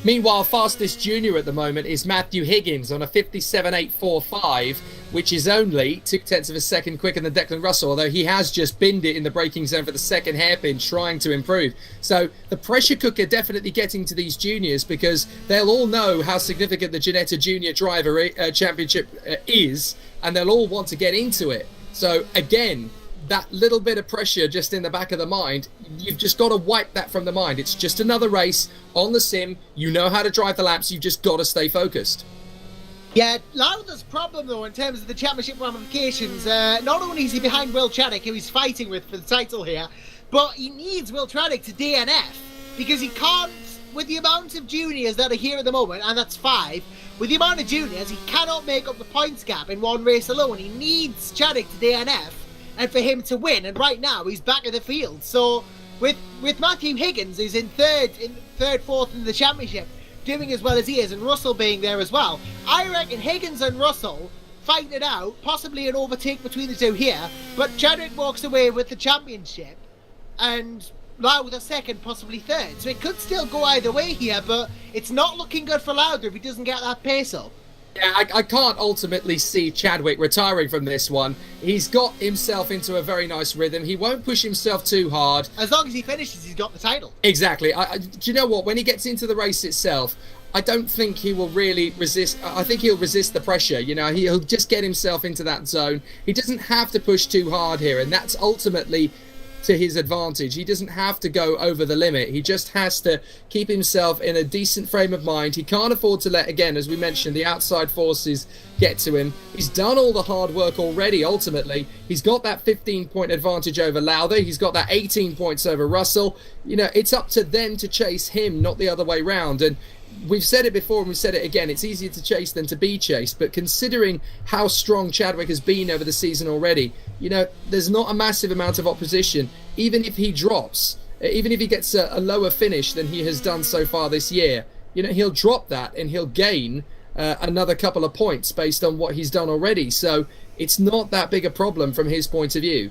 Meanwhile, fastest junior at the moment is Matthew Higgins on a 57.845, which is only 0.2 of a second quicker than Declan Russell, although he has just binned it in the braking zone for the second hairpin, trying to improve. So the pressure cooker definitely getting to these juniors, because they'll all know how significant the Ginetta Junior Driver Championship is, and they'll all want to get into it. So again, that little bit of pressure just in the back of the mind, you've just got to wipe that from the mind. It's just another race on the sim. You know how to drive the laps. You've just got to stay focused. Yeah, Lauda's problem, though, in terms of the championship ramifications, not only is he behind Will Chadwick, who he's fighting with for the title here, but he needs Will Chadwick to DNF, because he can't, with the amount of juniors that are here at the moment, and that's 5, with the amount of juniors, he cannot make up the points gap in one race alone. He needs Chadwick to DNF and for him to win, and right now he's back of the field. So with Matthew Higgins, who's in third, fourth in the championship, doing as well as he is, and Russell being there as well, I reckon Higgins and Russell fight it out, possibly an overtake between the two here, but Chadwick walks away with the championship and Lauda second, possibly third. So it could still go either way here, but it's not looking good for Lauda if he doesn't get that pace up. Yeah, I can't ultimately see Chadwick retiring from this one. He's got himself into a very nice rhythm. He won't push himself too hard. As long as he finishes, he's got the title. Exactly. Do you know what? When he gets into the race itself, I don't think he will really resist. I think he'll resist the pressure. He'll just get himself into that zone. He doesn't have to push too hard here, and that's ultimately to his advantage. He doesn't have to go over the limit. He just has to keep himself in a decent frame of mind. He can't afford to let, again, as we mentioned, the outside forces get to him. He's done all the hard work already, ultimately. He's got that 15-point advantage over Lauda. He's got that 18 points over Russell. It's up to them to chase him, not the other way round. And we've said it before and we've said it again, it's easier to chase than to be chased, but considering how strong Chadwick has been over the season already, there's not a massive amount of opposition. Even if he drops, even if he gets a lower finish than he has done so far this year, he'll drop that and he'll gain another couple of points based on what he's done already. So it's not that big a problem from his point of view.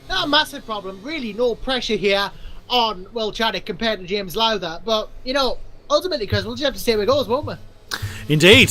Not a massive problem, really. No pressure here on Will Chadwick compared to James Lauda, but ultimately, Chris, we'll just have to see where it goes, won't we? Indeed,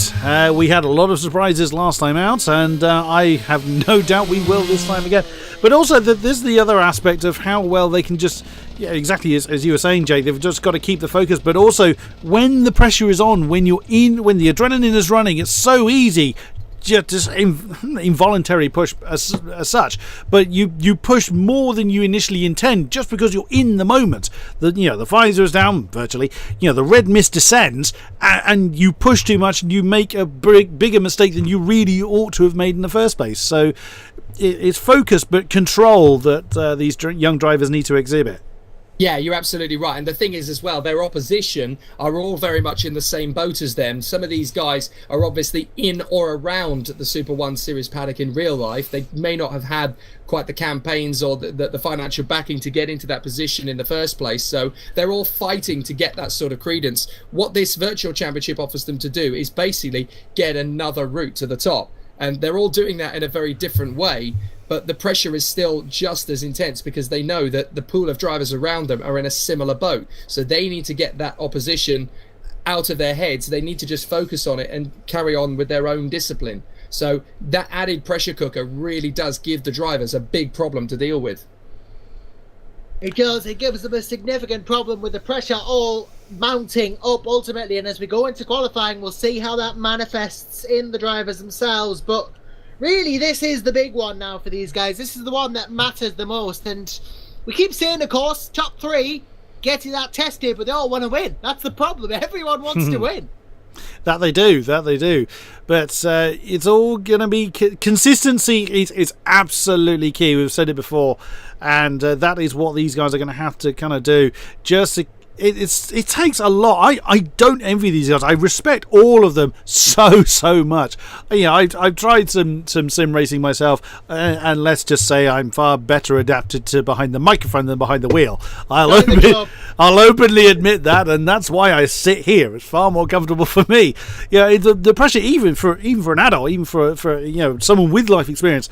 we had a lot of surprises last time out, and I have no doubt we will this time again. But also, there's the other aspect of how well they can just, exactly as you were saying, Jake, they've just got to keep the focus. But also, when the pressure is on, when the adrenaline is running, it's so easy. Just involuntary push as such, but you push more than you initially intend just because you're in the moment. The visor is down virtually. The red mist descends, and you push too much, and you make a bigger mistake than you really ought to have made in the first place. So it's focus but control that these young drivers need to exhibit. Yeah, you're absolutely right. And the thing is as well, their opposition are all very much in the same boat as them. Some of these guys are obviously in or around the Super 1 Series paddock in real life. They may not have had quite the campaigns or the financial backing to get into that position in the first place. So they're all fighting to get that sort of credence. What this virtual championship offers them to do is basically get another route to the top. And they're all doing that in a very different way. But the pressure is still just as intense because they know that the pool of drivers around them are in a similar boat. So they need to get that opposition out of their heads. They need to just focus on it and carry on with their own discipline. So that added pressure cooker really does give the drivers a big problem to deal with. It does. It gives them a significant problem with the pressure all mounting up ultimately. And as we go into qualifying, we'll see how that manifests in the drivers themselves. But really, this is the big one now for these guys. This is the one that matters the most. And we keep saying, of course, top three, getting that tested, but they all want to win. That's the problem. Everyone wants to win. That they do. But it's all going to be... Consistency is absolutely key. We've said it before. And that is what these guys are going to have to kind of do. Just to... It takes a lot. I don't envy these guys. I respect all of them so much. I've tried some sim racing myself, and let's just say I'm far better adapted to behind the microphone than behind the wheel. I'll openly admit that, and that's why I sit here. It's far more comfortable for me. The pressure, even for an adult, even for someone with life experience,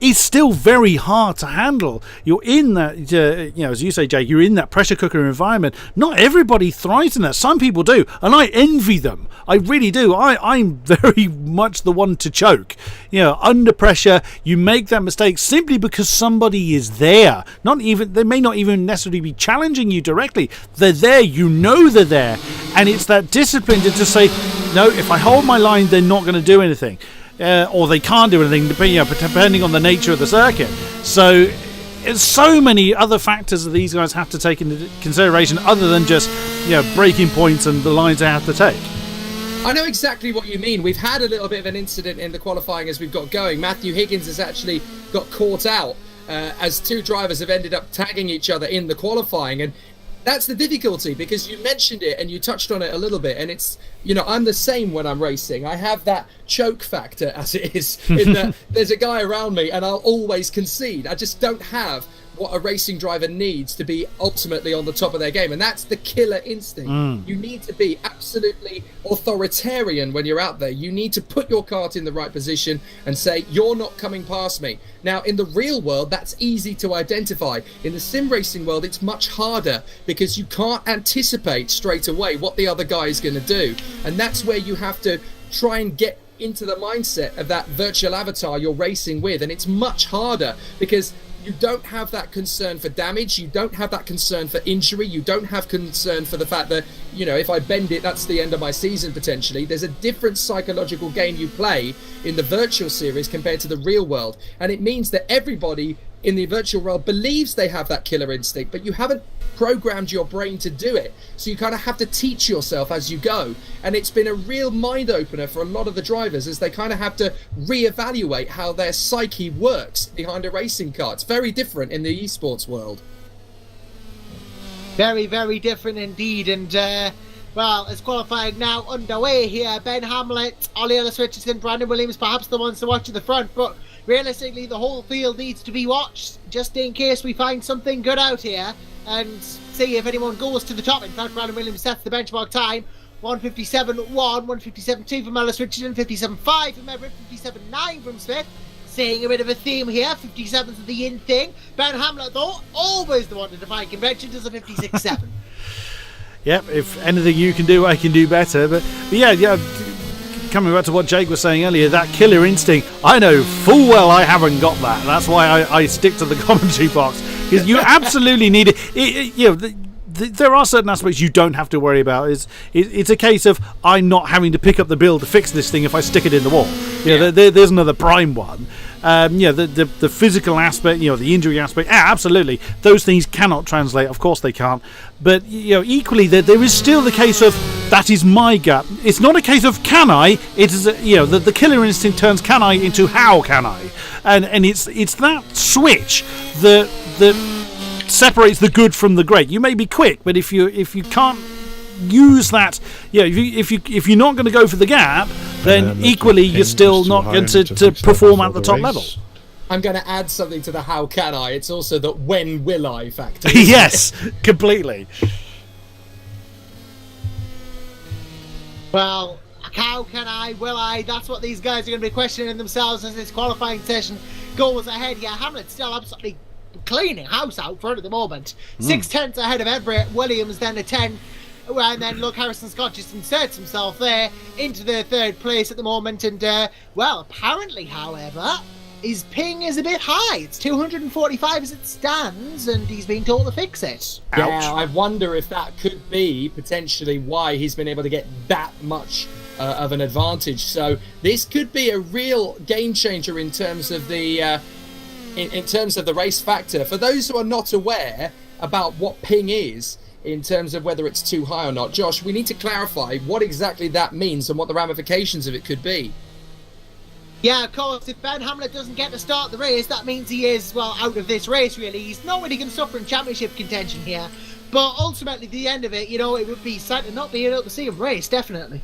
is still very hard to handle. You're in that, as you say, Jake, you're in that pressure cooker environment. Not everybody thrives in that. Some people do, and I envy them. I really do. I'm very much the one to choke. Under pressure, you make that mistake simply because somebody is there. They may not even necessarily be challenging you directly. They're there. They're there, and it's that discipline to just say, no. If I hold my line, they're not going to do anything. Or they can't do anything, depending on the nature of the circuit. So, there's so many other factors that these guys have to take into consideration other than just breaking points and the lines they have to take. I know exactly what you mean. We've had a little bit of an incident in the qualifying as we've got going. Matthew Higgins has actually got caught out as two drivers have ended up tagging each other in the qualifying. And that's the difficulty, because you mentioned it and you touched on it a little bit, and it's, I'm the same when I'm racing. I have that choke factor, as it is, in that there's a guy around me and I'll always concede. I just don't have what a racing driver needs to be ultimately on the top of their game, and that's the killer instinct. You need to be absolutely authoritarian when you're out there. You need to put your kart in the right position and say, you're not coming past me. Now, in the real world, that's easy to identify. In the sim racing world, it's much harder because you can't anticipate straight away what the other guy is going to do, and that's where you have to try and get into the mindset of that virtual avatar you're racing with. And it's much harder because you don't have that concern for damage, you don't have that concern for injury, you don't have concern for the fact that, if I bend it, that's the end of my season potentially. There's a different psychological game you play in the virtual series compared to the real world, and it means that everybody in the virtual world believes they have that killer instinct, but you haven't programmed your brain to do it. So you kind of have to teach yourself as you go. And it's been a real mind opener for a lot of the drivers as they kind of have to reevaluate how their psyche works behind a racing car. It's very different in the eSports world. Very, very different indeed. And it's qualifying now underway here. Ben Hamlet, Ollie Ellis Richardson, Brandon Williams, perhaps the ones to watch at the front, but realistically the whole field needs to be watched just in case we find something good out here and see if anyone goes to the top. In fact, Brandon Williams sets the benchmark time, 1:57.1, 1:57.2 from Ellis Richardson, 57.5 from Everett, 57.9 from Smith. Seeing a bit of a theme here, 57's the in thing. Ben Hamlet, though, always the one to defy convention, does a 56.7. Yep, if anything you can do, I can do better. But yeah, coming back to what Jake was saying earlier, that killer instinct, I know full well I haven't got that. That's why I stick to the commentary box, because you absolutely need it. There are certain aspects you don't have to worry about. It's a case of I'm not having to pick up the build to fix this thing if I stick it in the wall. There's another prime one. The physical aspect, the injury aspect, absolutely. Those things cannot translate. Of course they can't. But equally, there is still the case of that is my gut. It's not a case of can I. It is the killer instinct turns can I into how can I, and it's that switch that separates the good from the great. You may be quick, but if you can't use that, if you're not going to go for the gap, then equally you're still not going to perform at the top level. I'm going to add something to the how can I. It's also that when will I factor. Yes, completely. Well, how can I, will I? That's what these guys are going to be questioning themselves as this qualifying session goes ahead. Yeah, Hamlet's still absolutely cleaning house out front at the moment. 6/10 ahead of Everett Williams, then a 10. And then look, Harrison Scott just inserts himself there into the third place at the moment. And, apparently, however, his ping is a bit high. It's 245 as it stands, and he's being told to fix it. Yeah, I wonder if that could be potentially why he's been able to get that much of an advantage. So this could be a real game changer in terms of the in terms of the race factor. For those who are not aware about what ping is, in terms of whether it's too high or not, Josh, we need to clarify what exactly that means and what the ramifications of it could be. Yeah, of course, if Ben Hamlet doesn't get to start the race, that means he is, well, out of this race, really. He's not really going to suffer in championship contention here. But ultimately, at the end of it, it would be sad to not be able to see him race, definitely.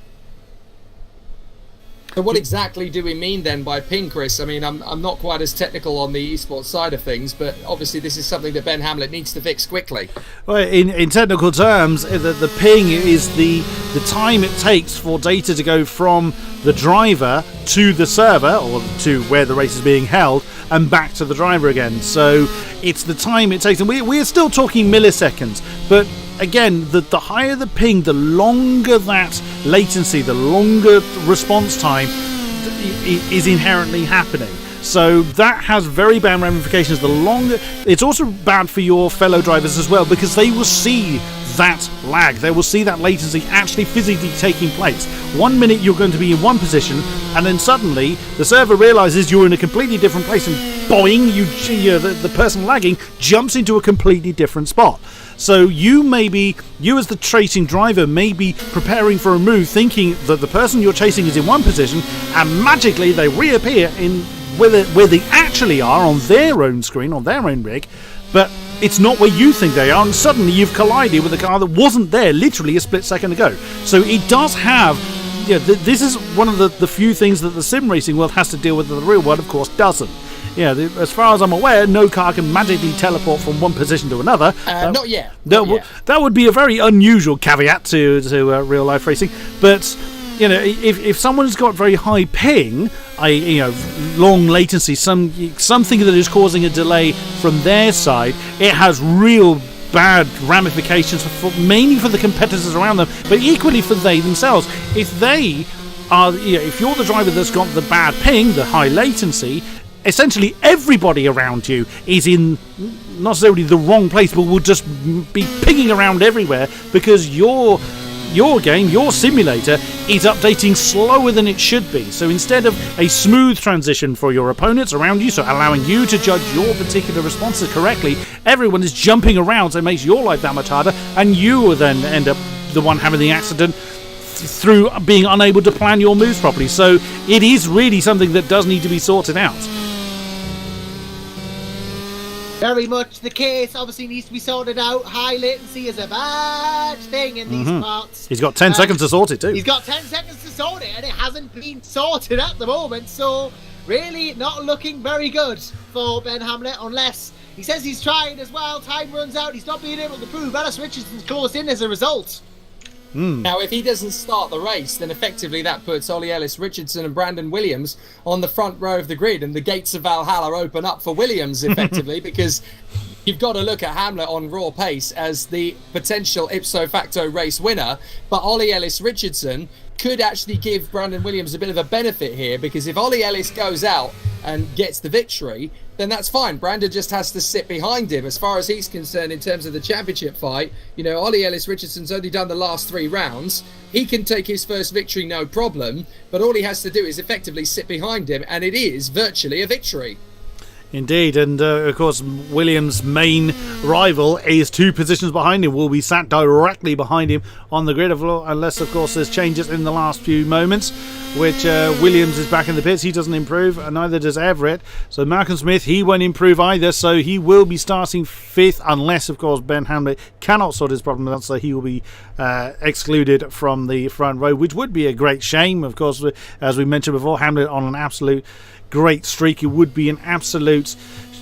So what exactly do we mean then by ping, Chris? I mean, I'm not quite as technical on the esports side of things, but obviously this is something that Ben Hamlet needs to fix quickly. Well, in technical terms, the ping is the time it takes for data to go from the driver to the server, or to where the race is being held, and back to the driver again. So it's the time it takes, and we're still talking milliseconds, but again, the higher the ping, the longer that latency, the longer response time is inherently happening. So that has very bad ramifications. The longer, it's also bad for your fellow drivers as well, because they will see that lag, they will see that latency actually physically taking place. 1 minute you're going to be in one position, and then suddenly the server realizes you're in a completely different place, and boing, the person lagging jumps into a completely different spot. So you as the chasing driver may be preparing for a move, thinking that the person you're chasing is in one position, and magically they reappear in where they actually are on their own screen, on their own rig, but it's not where you think they are, and suddenly you've collided with a car that wasn't there literally a split second ago. So it does have, this is one of the few things that the sim racing world has to deal with that the real world, of course, doesn't. As far as I'm aware, no car can magically teleport from one position to another. Not yet. That would be a very unusual caveat to real life racing. But if someone's got very high ping, long latency, something that is causing a delay from their side, it has real bad ramifications mainly for the competitors around them, but equally for they themselves. If you're the driver that's got the bad ping, the high latency, essentially everybody around you is in not necessarily the wrong place, but will just be pinging around everywhere, because your game, your simulator, is updating slower than it should be. So instead of a smooth transition for your opponents around you, so allowing you to judge your particular responses correctly, everyone is jumping around, so it makes your life that much harder, and you will then end up the one having the accident through being unable to plan your moves properly. So it is really something that does need to be sorted out. Very much the case. Obviously needs to be sorted out. High latency is a bad thing in these parts. He's got 10 seconds to sort it too. He's got 10 seconds to sort it, and it hasn't been sorted at the moment. So really not looking very good for Ben Hamlet, unless he says he's trying as well. Time runs out. He's not being able to prove Ellis Richardson's close in as a result. Now, if he doesn't start the race, then effectively that puts Ollie Ellis Richardson and Brandon Williams on the front row of the grid, and the gates of Valhalla open up for Williams, effectively, because you've got to look at Hamlet on raw pace as the potential ipso facto race winner, but Ollie Ellis Richardson could actually give Brandon Williams a bit of a benefit here, because if Ollie Ellis goes out and gets the victory, then that's fine. Brandon just has to sit behind him. As far as he's concerned, in terms of the championship fight, Ollie Ellis Richardson's only done the last 3 rounds. He can take his first victory, no problem, but all he has to do is effectively sit behind him, and it is virtually a victory. Indeed, and of course Williams' main rival is 2 positions behind him, will be sat directly behind him on the grid, unless of course there's changes in the last few moments, which Williams is back in the pits. He doesn't improve, and neither does Everett. So Malcolm Smith, he won't improve either, so he will be starting 5th, unless of course Ben Hamlet cannot sort his problem out, so he will be excluded from the front row, which would be a great shame. Of course, as we mentioned before, Hamlet on an absolute great streak. It would be an absolute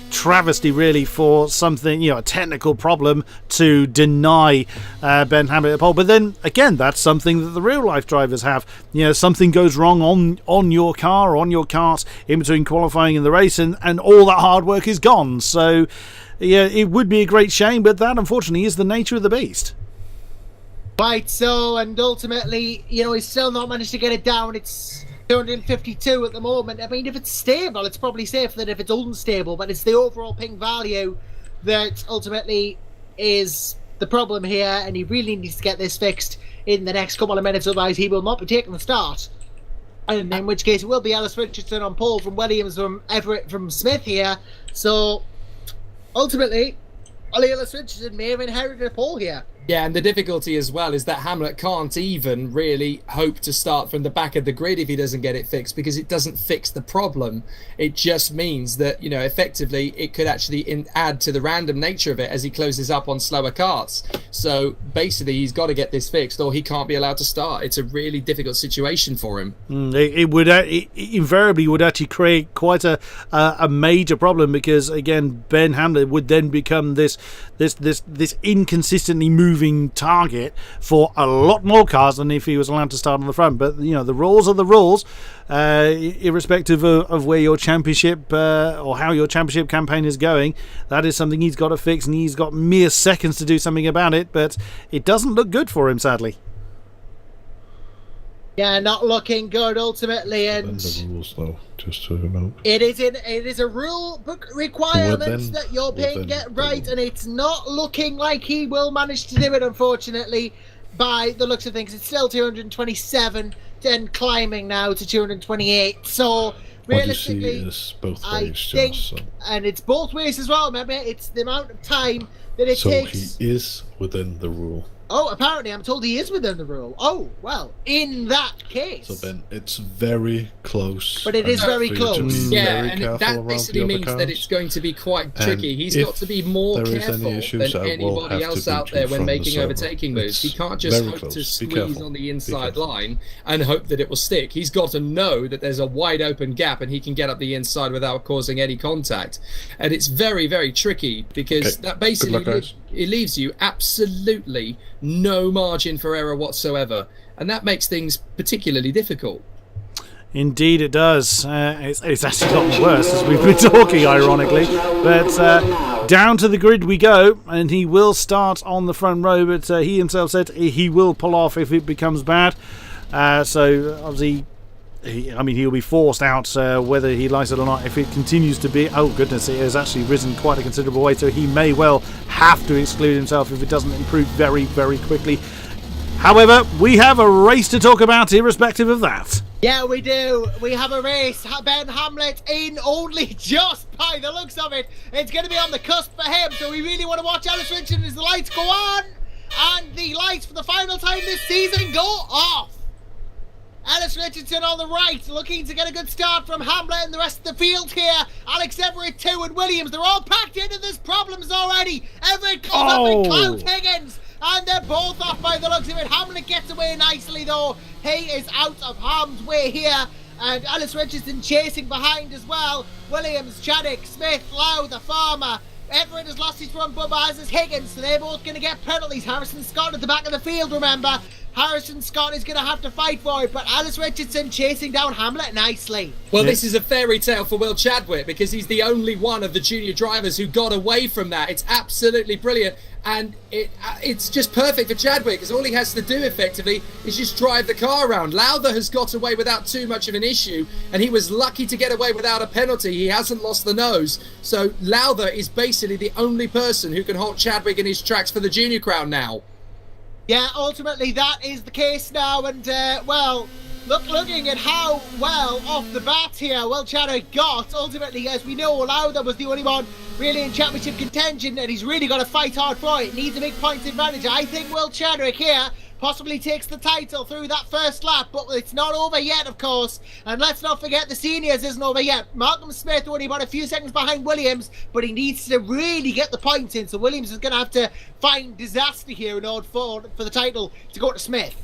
travesty really for something, a technical problem to deny Ben Hamlet a pole. But then again, that's something that the real life drivers have. Something goes wrong on your car or on your kart in between qualifying and the race, and all that hard work is gone. So yeah, it would be a great shame, but that unfortunately is the nature of the beast. Right, so, and ultimately, he's still not managed to get it down. It's 252 at the moment. I mean, if it's stable, it's probably safer than if it's unstable, but it's the overall ping value that ultimately is the problem here, and he really needs to get this fixed in the next couple of minutes, otherwise he will not be taking the start. And in which case it will be Ellis Richardson on pole from Williams, from Everett, from Smith here. So ultimately, Ollie Ellis Richardson may have inherited a pole here. Yeah, and the difficulty as well is that Hamlet can't even really hope to start from the back of the grid if he doesn't get it fixed, because it doesn't fix the problem. It just means that, effectively it could actually add to the random nature of it as he closes up on slower karts. So basically he's got to get this fixed or he can't be allowed to start. It's a really difficult situation for him. It invariably would actually create quite a major problem, because again, Ben Hamlet would then become this inconsistently moving target for a lot more cars than if he was allowed to start on the front. But the rules are the rules, irrespective of where your championship or how your championship campaign is going. That is something he's got to fix, and he's got mere seconds to do something about it, but it doesn't look good for him, sadly. Yeah, not looking good ultimately, and the rules though, just to note. It is a rule book requirement that your ping get right, and it's not looking like he will manage to do it, unfortunately, by the looks of things. It's still 227 and climbing now to 228. So realistically, both I ways, think, so. and it's both ways as well. Remember, it's the amount of time that it takes. So he is within the rule. Oh, apparently I'm told he is within the rule. Oh, well, in that case. So then it's very close. But it is very close. Yeah, and that basically means that it's going to be quite tricky. He's got to be more careful than anybody else out there when making overtaking moves. He can't just hope to squeeze on the inside line and hope that it will stick. He's got to know that there's a wide open gap and he can get up the inside without causing any contact. And it's very, very tricky, because that basically it leaves you absolutely no margin for error whatsoever, and that makes things particularly difficult. Indeed it does. It's actually gotten worse as we've been talking, ironically, but down to the grid we go, and he will start on the front row, but he himself said he will pull off if it becomes bad, so obviously he'll be forced out whether he likes it or not. If it continues to be, oh goodness, it has actually risen quite a considerable way, so he may well have to exclude himself if it doesn't improve very, very quickly. However, we have a race to talk about irrespective of that. Yeah, we do. We have a race. Ben Hamlet in only just by the looks of it. It's going to be on the cusp for him, so we really want to watch Ellis Richardson as the lights go on. And the lights for the final time this season go off. Ellis Richardson on the right, looking to get a good start from Hamlet and the rest of the field here. Alex Everett too, and Williams, they're all packed into this problems already. Everett comes up and Cloud Higgins, and they're both off by the looks of it. Hamlet gets away nicely though. He is out of harm's way here, and Ellis Richardson chasing behind as well. Williams, Chaddick, Smith, Lau, the farmer. Everett has lost his front, Bubba as is Higgins, so they're both going to get penalties. Harrison Scott at the back of the field, remember. Harrison Scott is going to have to fight for it, but Ellis Richardson chasing down Hamlet nicely. Well, this is a fairy tale for Will Chadwick because he's the only one of the junior drivers who got away from that. It's absolutely brilliant. And it's just perfect for Chadwick because all he has to do effectively is just drive the car around. Lowther has got away without too much of an issue, and he was lucky to get away without a penalty. He hasn't lost the nose. So Lowther is basically the only person who can halt Chadwick in his tracks for the junior crown now. Yeah, ultimately that is the case now, and well, looking at how well off the bat here Will Chadwick got, ultimately, as we know, Lowther was the only one really in championship contention, and he's really got to fight hard for it. Needs a big points advantage. I think Will Chadwick here possibly takes the title through that first lap, but it's not over yet, of course. And let's not forget the seniors isn't over yet. Malcolm Smith only about a few seconds behind Williams, but he needs to really get the points in, so Williams is going to have to find disaster here in order for the title to go to Smith.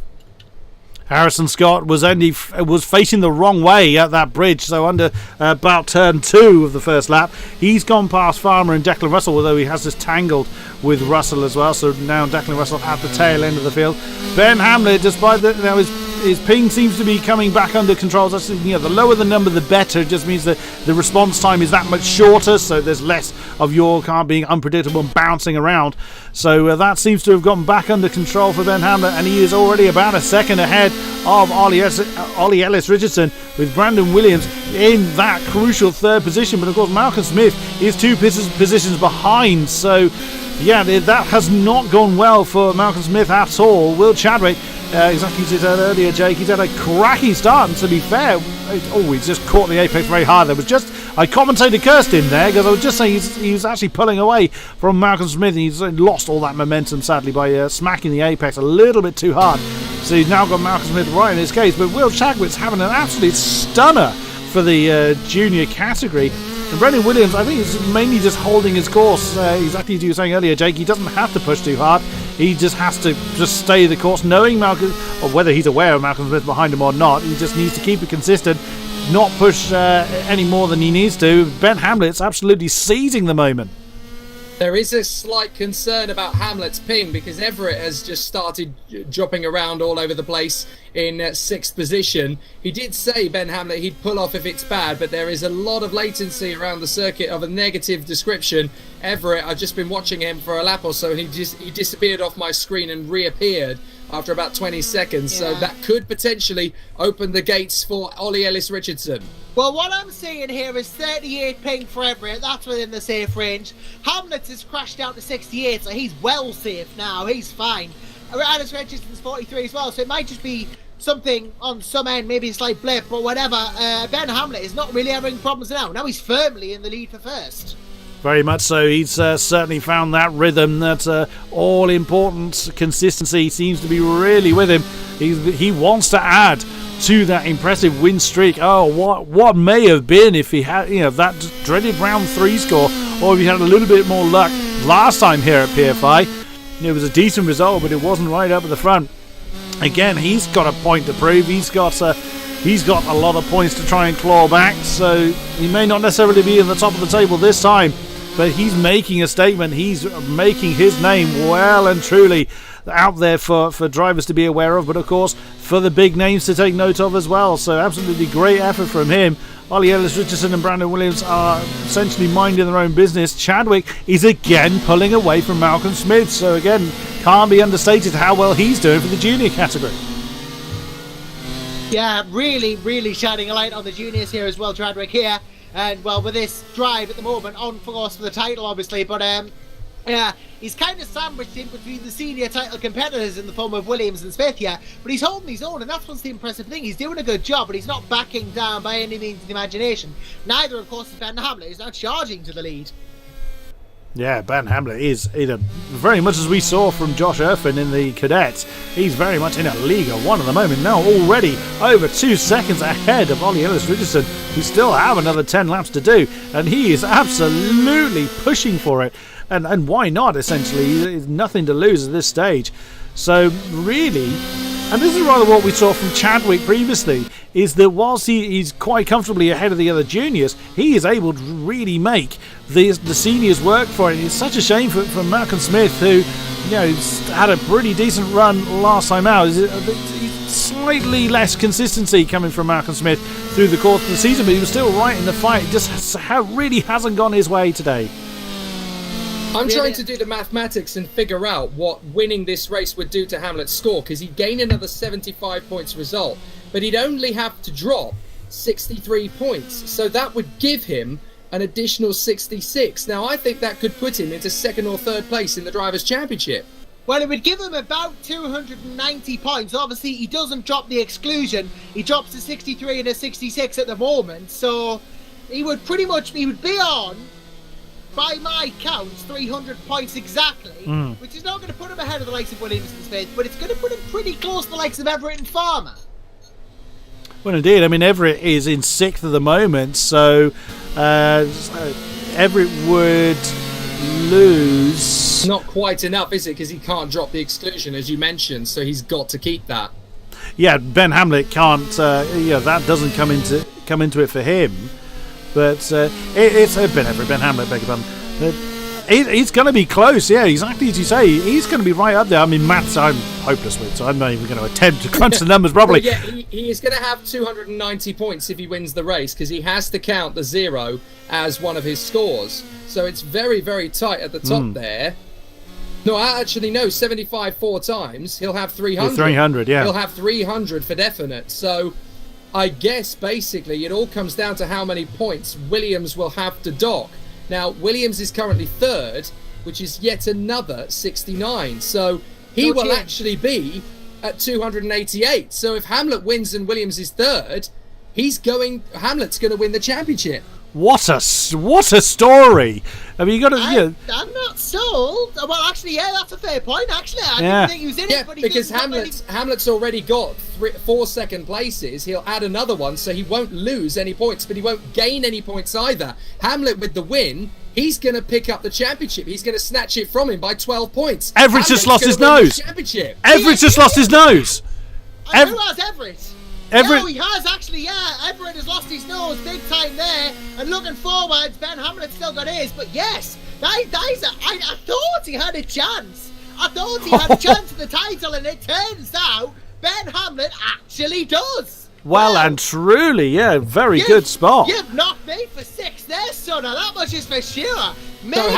Harrison Scott was facing the wrong way at that bridge, so under about turn 2 of the first lap, he's gone past Farmer and Declan Russell, although he has just tangled with Russell as well. So now Declan Russell at the tail end of the field. Ben Hamlet, despite that, his ping seems to be coming back under control. That's, the lower the number, the better. It just means that the response time is that much shorter, so there's less of your car being unpredictable and bouncing around. So that seems to have gotten back under control for Ben Hamlet, and he is already about a second ahead of Ollie Ellis Richardson, with Brandon Williams in that crucial third position. But of course, Malcolm Smith is 2 positions behind. So yeah, that has not gone well for Malcolm Smith at all. Will Chadwick, exactly as you said earlier, Jake, he's had a cracking start, and to be fair, he's just caught the apex very hard. I commentated Kirsten there because I was just saying he was actually pulling away from Malcolm Smith, and he's lost all that momentum sadly by smacking the apex a little bit too hard. So he's now got Malcolm Smith right in his case, but Will Chadwick's having an absolute stunner for the junior category. And Brendan Williams, I think, is mainly just holding his course. Exactly as you were saying earlier, Jake, he doesn't have to push too hard. He just has to just stay the course, knowing Malcolm, or whether he's aware of Malcolm Smith behind him or not. He just needs to keep it consistent, not push any more than he needs to. Ben Hamlet's absolutely seizing the moment. There is a slight concern about Hamlet's ping because Everett has just started dropping around all over the place in 6th position. He did say, Ben Hamlet, he'd pull off if it's bad, but there is a lot of latency around the circuit of a negative description. Everett, I've just been watching him for a lap or so, and he disappeared off my screen and reappeared after about 20 seconds. Yeah. So that could potentially open the gates for Ollie Ellis Richardson. Well, what I'm seeing here is 38 ping for Everett. That's within the safe range. Hamlet has crashed down to 68, so he's well safe now. He's fine. Ellis Richardson's 43 as well, so it might just be something on some end, maybe a slight blip or whatever. Ben Hamlet is not really having problems now. Now he's firmly in the lead for first. Very much so. He's certainly found that rhythm, that all-important consistency seems to be really with him. He wants to add to that impressive win streak. Oh, what may have been if he had that dreaded round 3 score, or if he had a little bit more luck last time here at PFI. It was a decent result, but it wasn't right up at the front. Again, he's got a point to prove. He's got a lot of points to try and claw back, so he may not necessarily be in the top of the table this time, but he's making a statement. He's making his name well and truly out there for drivers to be aware of, but of course for the big names to take note of as well. So absolutely great effort from him. Ollie Ellis Richardson and Brandon Williams are essentially minding their own business. Chadwick is again pulling away from Malcolm Smith, so again can't be understated how well he's doing for the junior category. Yeah, really shining a light on the juniors here as well, Chadwick here. And well, with this drive at the moment, on course for the title obviously, but yeah, he's kind of sandwiched in between the senior title competitors in the form of Williams and Smith here, but he's holding his own, and that's what's the impressive thing. He's doing a good job, but he's not backing down by any means of the imagination. Neither, of course, is Ben Hamlet, who's now charging to the lead. Yeah, Ben Hamlet is very much as we saw from Josh Irfin in the cadets. He's very much in a league of one at the moment. Now already over 2 seconds ahead of Ollie Ellis Richardson, who still have another 10 laps to do, and he is absolutely pushing for it. And why not, essentially? There's nothing to lose at this stage. So really, and this is rather what we saw from Chadwick previously, is that whilst he's quite comfortably ahead of the other juniors, he is able to really make the seniors work for it. It's such a shame for Malcolm Smith, who had a pretty decent run last time out. Slightly less consistency coming from Malcolm Smith through the course of the season, but he was still right in the fight. It just really hasn't gone his way today. I'm trying to do the mathematics and figure out what winning this race would do to Hamlet's score, because he'd gain another 75 points result, but he'd only have to drop 63 points. So that would give him an additional 66. Now, I think that could put him into second or third place in the Drivers' Championship. Well, it would give him about 290 points. Obviously, he doesn't drop the exclusion. He drops to 63 and a 66 at the moment. So he would be on, by my counts, 300 points exactly, which is not going to put him ahead of the likes of Williams and Smith, but it's going to put him pretty close to the likes of Everett and Farmer. Well, indeed. I mean, Everett is in 6th at the moment, so Everett would lose. Not quite enough, is it? Because he can't drop the exclusion, as you mentioned, so he's got to keep that. Yeah, Ben Hamlet can't. That doesn't come into it for him. But it's Ben Hamlet, beg your pardon. He's going to be close, yeah, exactly as you say. He's going to be right up there. I mean, maths I'm hopeless with, so I'm not even going to attempt to crunch the numbers properly. Well, yeah, he is going to have 290 points if he wins the race, because he has to count the 0 as one of his scores. So it's very, very tight at the top there. No, actually, no, 75 4 times. He'll have 300. 300, yeah. He'll have 300 for definite. So I guess, basically, it all comes down to how many points Williams will have to dock. Now, Williams is currently 3rd, which is yet another 69. So he will actually be at 288. So if Hamlet wins and Williams is 3rd, Hamlet's going to win the championship. What a story! I mean, you got to. I'm not sold. Well, actually, yeah, that's a fair point. Actually, I didn't think he was in it, but he because Hamlet's already got 4 second places. He'll add another one, so he won't lose any points, but he won't gain any points either. Hamlet with the win, he's going to pick up the championship. He's going to snatch it from him by 12 points. Everett just lost his nose. Everett just lost his nose. Who has Everett? No, he has actually, Everett has lost his nose big time there, and looking forwards, Ben Hamlet's still got his, but yes, I thought he had a chance. I thought he had a chance at the title, and it turns out Ben Hamlet actually does. Well, and truly, yeah, very good spot. You've knocked me for 6 there, son, and that much is for sure. So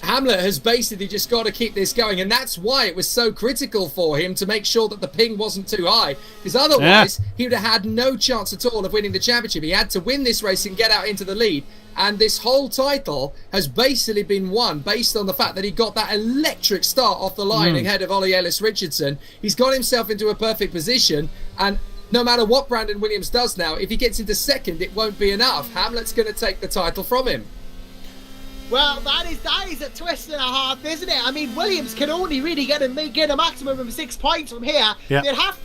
Hamlet has basically just got to keep this going, and that's why it was so critical for him to make sure that the ping wasn't too high, because otherwise he would have had no chance at all of winning the championship. He had to win this race and get out into the lead, and this whole title has basically been won based on the fact that he got that electric start off the line ahead of Ollie Ellis-Richardson. He's got himself into a perfect position, and no matter what Brandon Williams does now, if he gets into 2nd, it won't be enough. Hamlet's going to take the title from him. Well, that is a twist and a half, isn't it? I mean, Williams can only really get a maximum of 6 points from here. Yeah. They'd have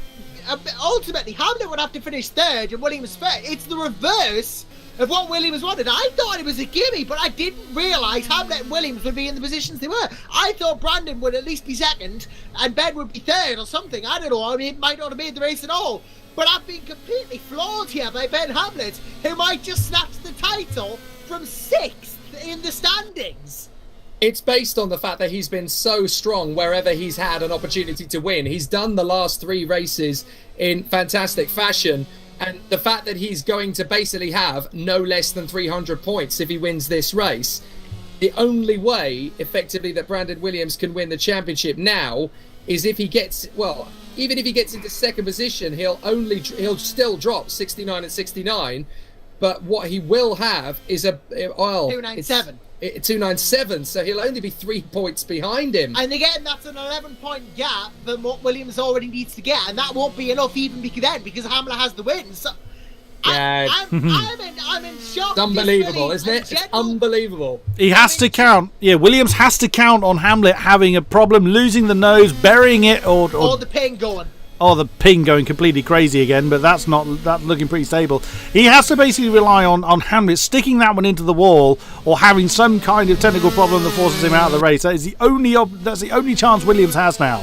ultimately Hamlet would have to finish 3rd and Williams 1st. It's the reverse of what Williams wanted. I thought it was a gimme, but I didn't realise Hamlet and Williams would be in the positions they were. I thought Brandon would at least be 2nd and Ben would be 3rd or something. I don't know. I mean, it might not have made the race at all. But I've been completely floored here by Ben Hamlet, who might just snatch the title from 6th in the standings. It's based on the fact that he's been so strong wherever he's had an opportunity to win. He's done the last 3 races in fantastic fashion, and the fact that he's going to basically have no less than 300 points if he wins this race. The only way, effectively, that Brandon Williams can win the championship now is if he gets, well, even if he gets into 2nd position, he'll still drop 69 and 69. But what he will have is 297. 297, so he'll only be 3 points behind him. And again, that's an 11-point gap than what Williams already needs to get, and that won't be enough even because Hamlet has the win. So yeah, I'm in shock. It's unbelievable, isn't it? It's unbelievable. He has to count. Yeah, Williams has to count on Hamlet having a problem, losing the nose, burying it, or the ping going. Or the ping going completely crazy again, but that's looking pretty stable. He has to basically rely on Hamlet sticking that one into the wall or having some kind of technical problem that forces him out of the race. That's the only chance Williams has now.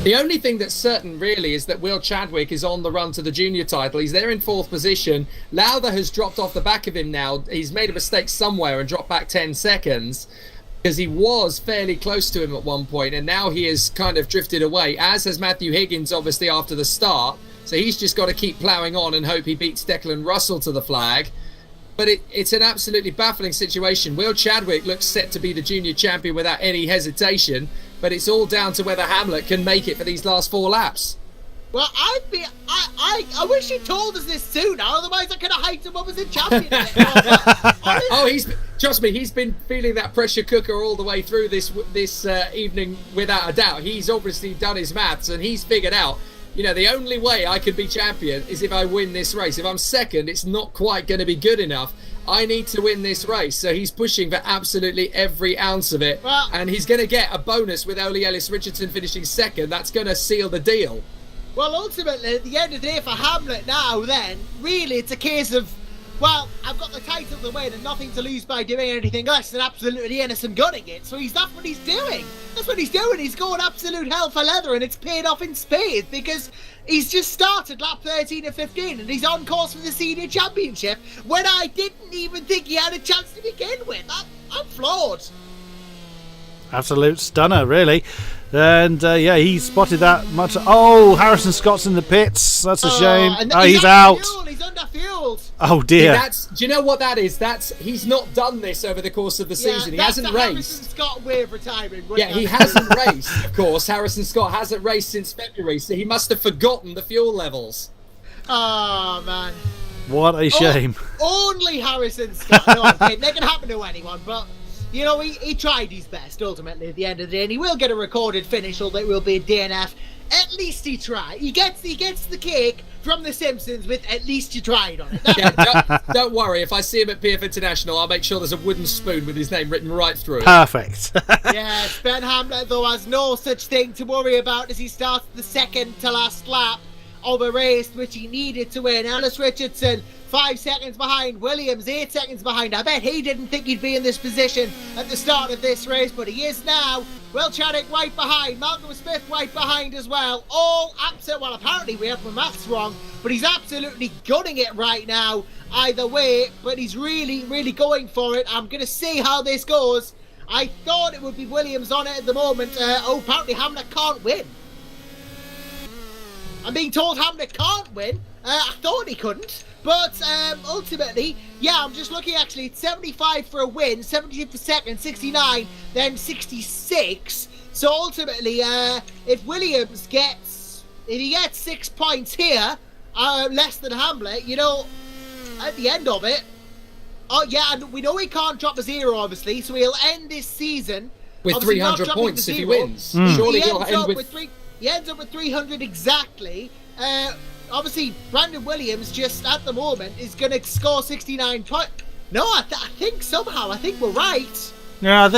The only thing that's certain, really, is that Will Chadwick is on the run to the junior title. He's there in 4th position. Lowther has dropped off the back of him now. He's made a mistake somewhere and dropped back 10 seconds because he was fairly close to him at one point, and now he has kind of drifted away, as has Matthew Higgins, obviously, after the start. So he's just got to keep ploughing on and hope he beats Declan Russell to the flag. But it's an absolutely baffling situation. Will Chadwick looks set to be the junior champion without any hesitation, but it's all down to whether Hamlet can make it for these last 4 laps. Well, I wish you told us this sooner, otherwise I could have hyped him up as a champion. Trust me, he's been feeling that pressure cooker all the way through this evening without a doubt. He's obviously done his maths and he's figured out, the only way I could be champion is if I win this race. If I'm second, it's not quite going to be good enough. I need to win this race. So he's pushing for absolutely every ounce of it. Well, and he's going to get a bonus with Ole Ellis Richardson finishing second. That's going to seal the deal. Well, ultimately, at the end of the day for Hamlet now, then, really it's a case of, well, I've got the title to win and nothing to lose by doing anything less than absolutely innocent gunning it. So that's what he's doing. That's what he's doing. He's going absolute hell for leather, and it's paid off in spades because he's just started lap 13 and 15 and he's on course for the senior championship when I didn't even think he had a chance to begin with. I'm floored. Absolute stunner, really. And he spotted that much. Oh, Harrison Scott's in the pits. That's a shame. He's out. He's under-fueled. Oh dear. Do you know what that is? He's not done this over the course of the season. He hasn't raced. Harrison Scott way of retiring. He hasn't raced. Of course, Harrison Scott hasn't raced since February, so he must have forgotten the fuel levels. Oh man. What a shame. Only Harrison Scott. No, I'm kidding. That can happen to anyone, but. He tried his best ultimately at the end of the day, and he will get a recorded finish, although it will be a DNF. At least he tried. He gets the cake from The Simpsons with "at least you tried" on it. Don't worry. If I see him at PF International, I'll make sure there's a wooden spoon with his name written right through it. Perfect. Yes, Ben Hamlet though has no such thing to worry about as he starts the second to last lap of a race which he needed to win. Ellis Richardson 5 seconds behind, Williams 8 seconds behind. I bet he didn't think he'd be in this position at the start of this race, but he is now. Will Chadwick right behind, Malcolm Smith right behind as well. All absolute. Well, apparently we have the maths wrong, but he's absolutely gunning it right now either way, but he's really, really going for it. I'm going to see how this goes. I thought it would be Williams on it at the moment. Apparently Hamlet can't win. I'm being told Hamlet can't win. I thought he couldn't. But ultimately, I'm just looking actually. It's 75 for a win, 70 for second, 69, then 66. So ultimately, if Williams gets 6 points here, less than Hamlet, at the end of it, and we know he can't drop a 0, obviously, so he'll end this season with 300 points if he wins. Surely he'll end with he ends up with 300 exactly. Obviously, Brandon Williams just at the moment is going to score 69 points. No, I think we're right. Yeah,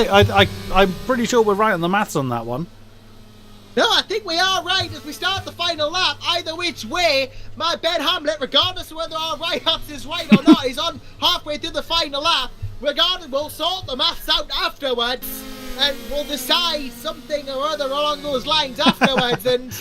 I'm pretty sure we're right on the maths on that one. No, I think we are right as we start the final lap. Either which way, my Ben Hamlet, regardless of whether our right maths is right or not, is on halfway through the final lap. Regardless, we'll sort the maths out afterwards, and we'll decide something or other along those lines afterwards. And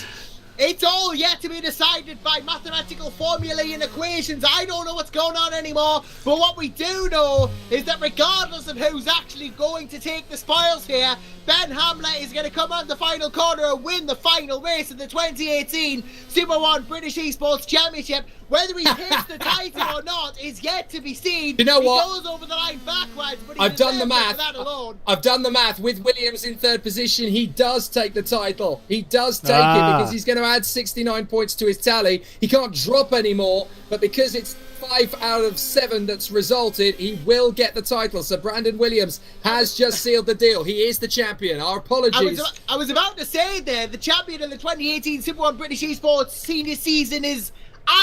it's all yet to be decided by mathematical formulae and equations. I don't know what's going on anymore, but what we do know is that regardless of who's actually going to take the spoils here, Ben Hamlet is going to come on the final corner and win the final race of the 2018 Super 1 British Esports Championship. Whether he hits the title or not is yet to be seen. You know what? He goes over the line backwards, but I've done the math. That alone. I've done the math. With Williams in third position, he does take the title. He does take it because he's going to add 69 points to his tally. He can't drop anymore, but because it's 5 out of 7 that's resulted, he will get the title. So Brandon Williams has just sealed the deal. He is the champion. Our apologies. I was about to say there, the champion of the 2018 Super 1 British Esports senior season is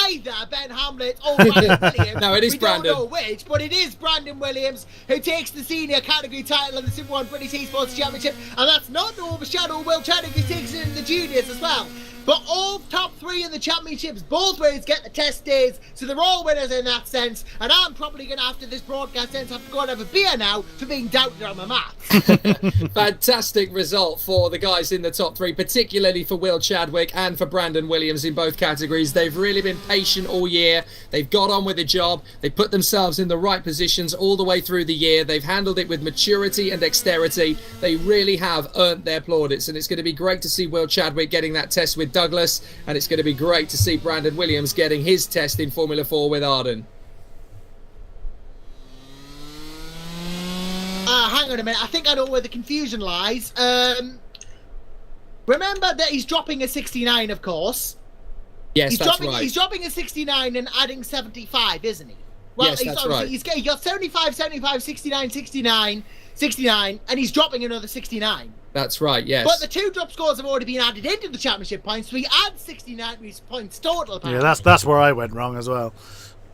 either Ben Hamlet or Brandon Williams. No, it is Brandon. We don't know which, but it is Brandon Williams who takes the senior category title of the Super 1 British Esports Championship, and that's not to overshadow Will Chadwick who takes it in the juniors as well. But all top 3 in the championships, both ways get the test days, so they're all winners in that sense. And I'm probably going to, after this broadcast ends, have to go and have a beer now for being doubted on my maths. Fantastic result for the guys in the top 3, particularly for Will Chadwick and for Brandon Williams in both categories. They've really been patient all year. They've got on with the job. They put themselves in the right positions all the way through the year. They've handled it with maturity and dexterity. They really have earned their plaudits, and it's going to be great to see Will Chadwick getting that test with Douglas, and it's going to be great to see Brandon Williams getting his test in Formula 4 with Arden. Hang on a minute, I think I know where the confusion lies. Remember that he's dropping a 69, of course. Yes, that's right. He's dropping a 69 and adding 75, isn't he? Well, Yes, that's right. He got 75, 75, 69, 69, 69, and he's dropping another 69. That's right, yes. But the 2 drop scores have already been added into the championship points, so he adds 69 points total. Apparently. Yeah, that's where I went wrong as well.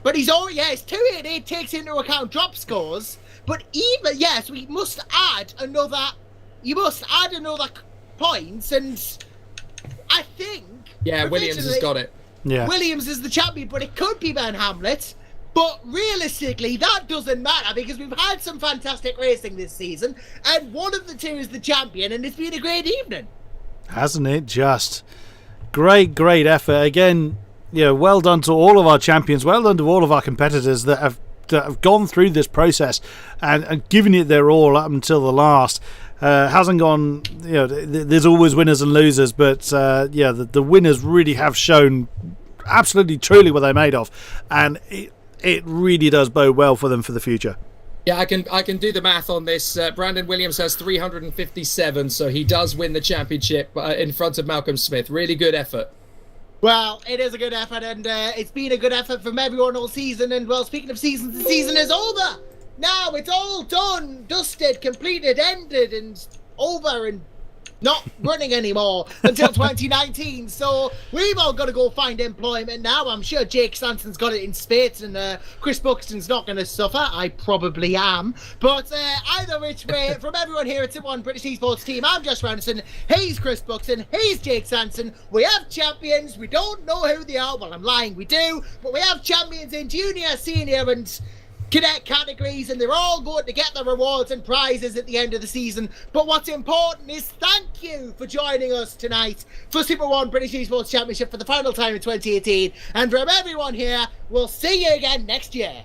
But he's already, it's 288 takes into account drop scores, but even, yes, we must add another, points, and I think... Yeah, Williams has got it. Yeah. Williams is the champion, but it could be Ben Hamlet. But realistically, that doesn't matter because we've had some fantastic racing this season, and one of the 2 is the champion, and it's been a great evening. Hasn't it just? Great effort. Again, well done to all of our champions, well done to all of our competitors that have gone through this process and given it their all up until the last. Hasn't gone, there's always winners and losers, but the winners really have shown absolutely truly what they're made of, and it really does bode well for them for the future. Yeah, I can do the math on this. Brandon Williams has 357, so he does win the championship in front of Malcolm Smith. Really good effort. Well, it is a good effort, and it's been a good effort from everyone all season. And, well, speaking of seasons, the season is over. Now it's all done, dusted, completed, ended, and over, and not running anymore until 2019. So we've all got to go find employment now. I'm sure Jake Sanson's got it in spades, and Chris Buxton's not going to suffer. I probably am. But either which way, from everyone here at Tip 1 British Esports team, I'm Josh Randerson. He's Chris Buxton. He's Jake Sanson. We have champions. We don't know who they are. Well, I'm lying. We do. But we have champions in junior, senior, and cadet categories, and they're all going to get the rewards and prizes at the end of the season. But what's important is thank you for joining us tonight for Super 1 British Esports Championship for the final time in 2018. And from everyone here, we'll see you again next year.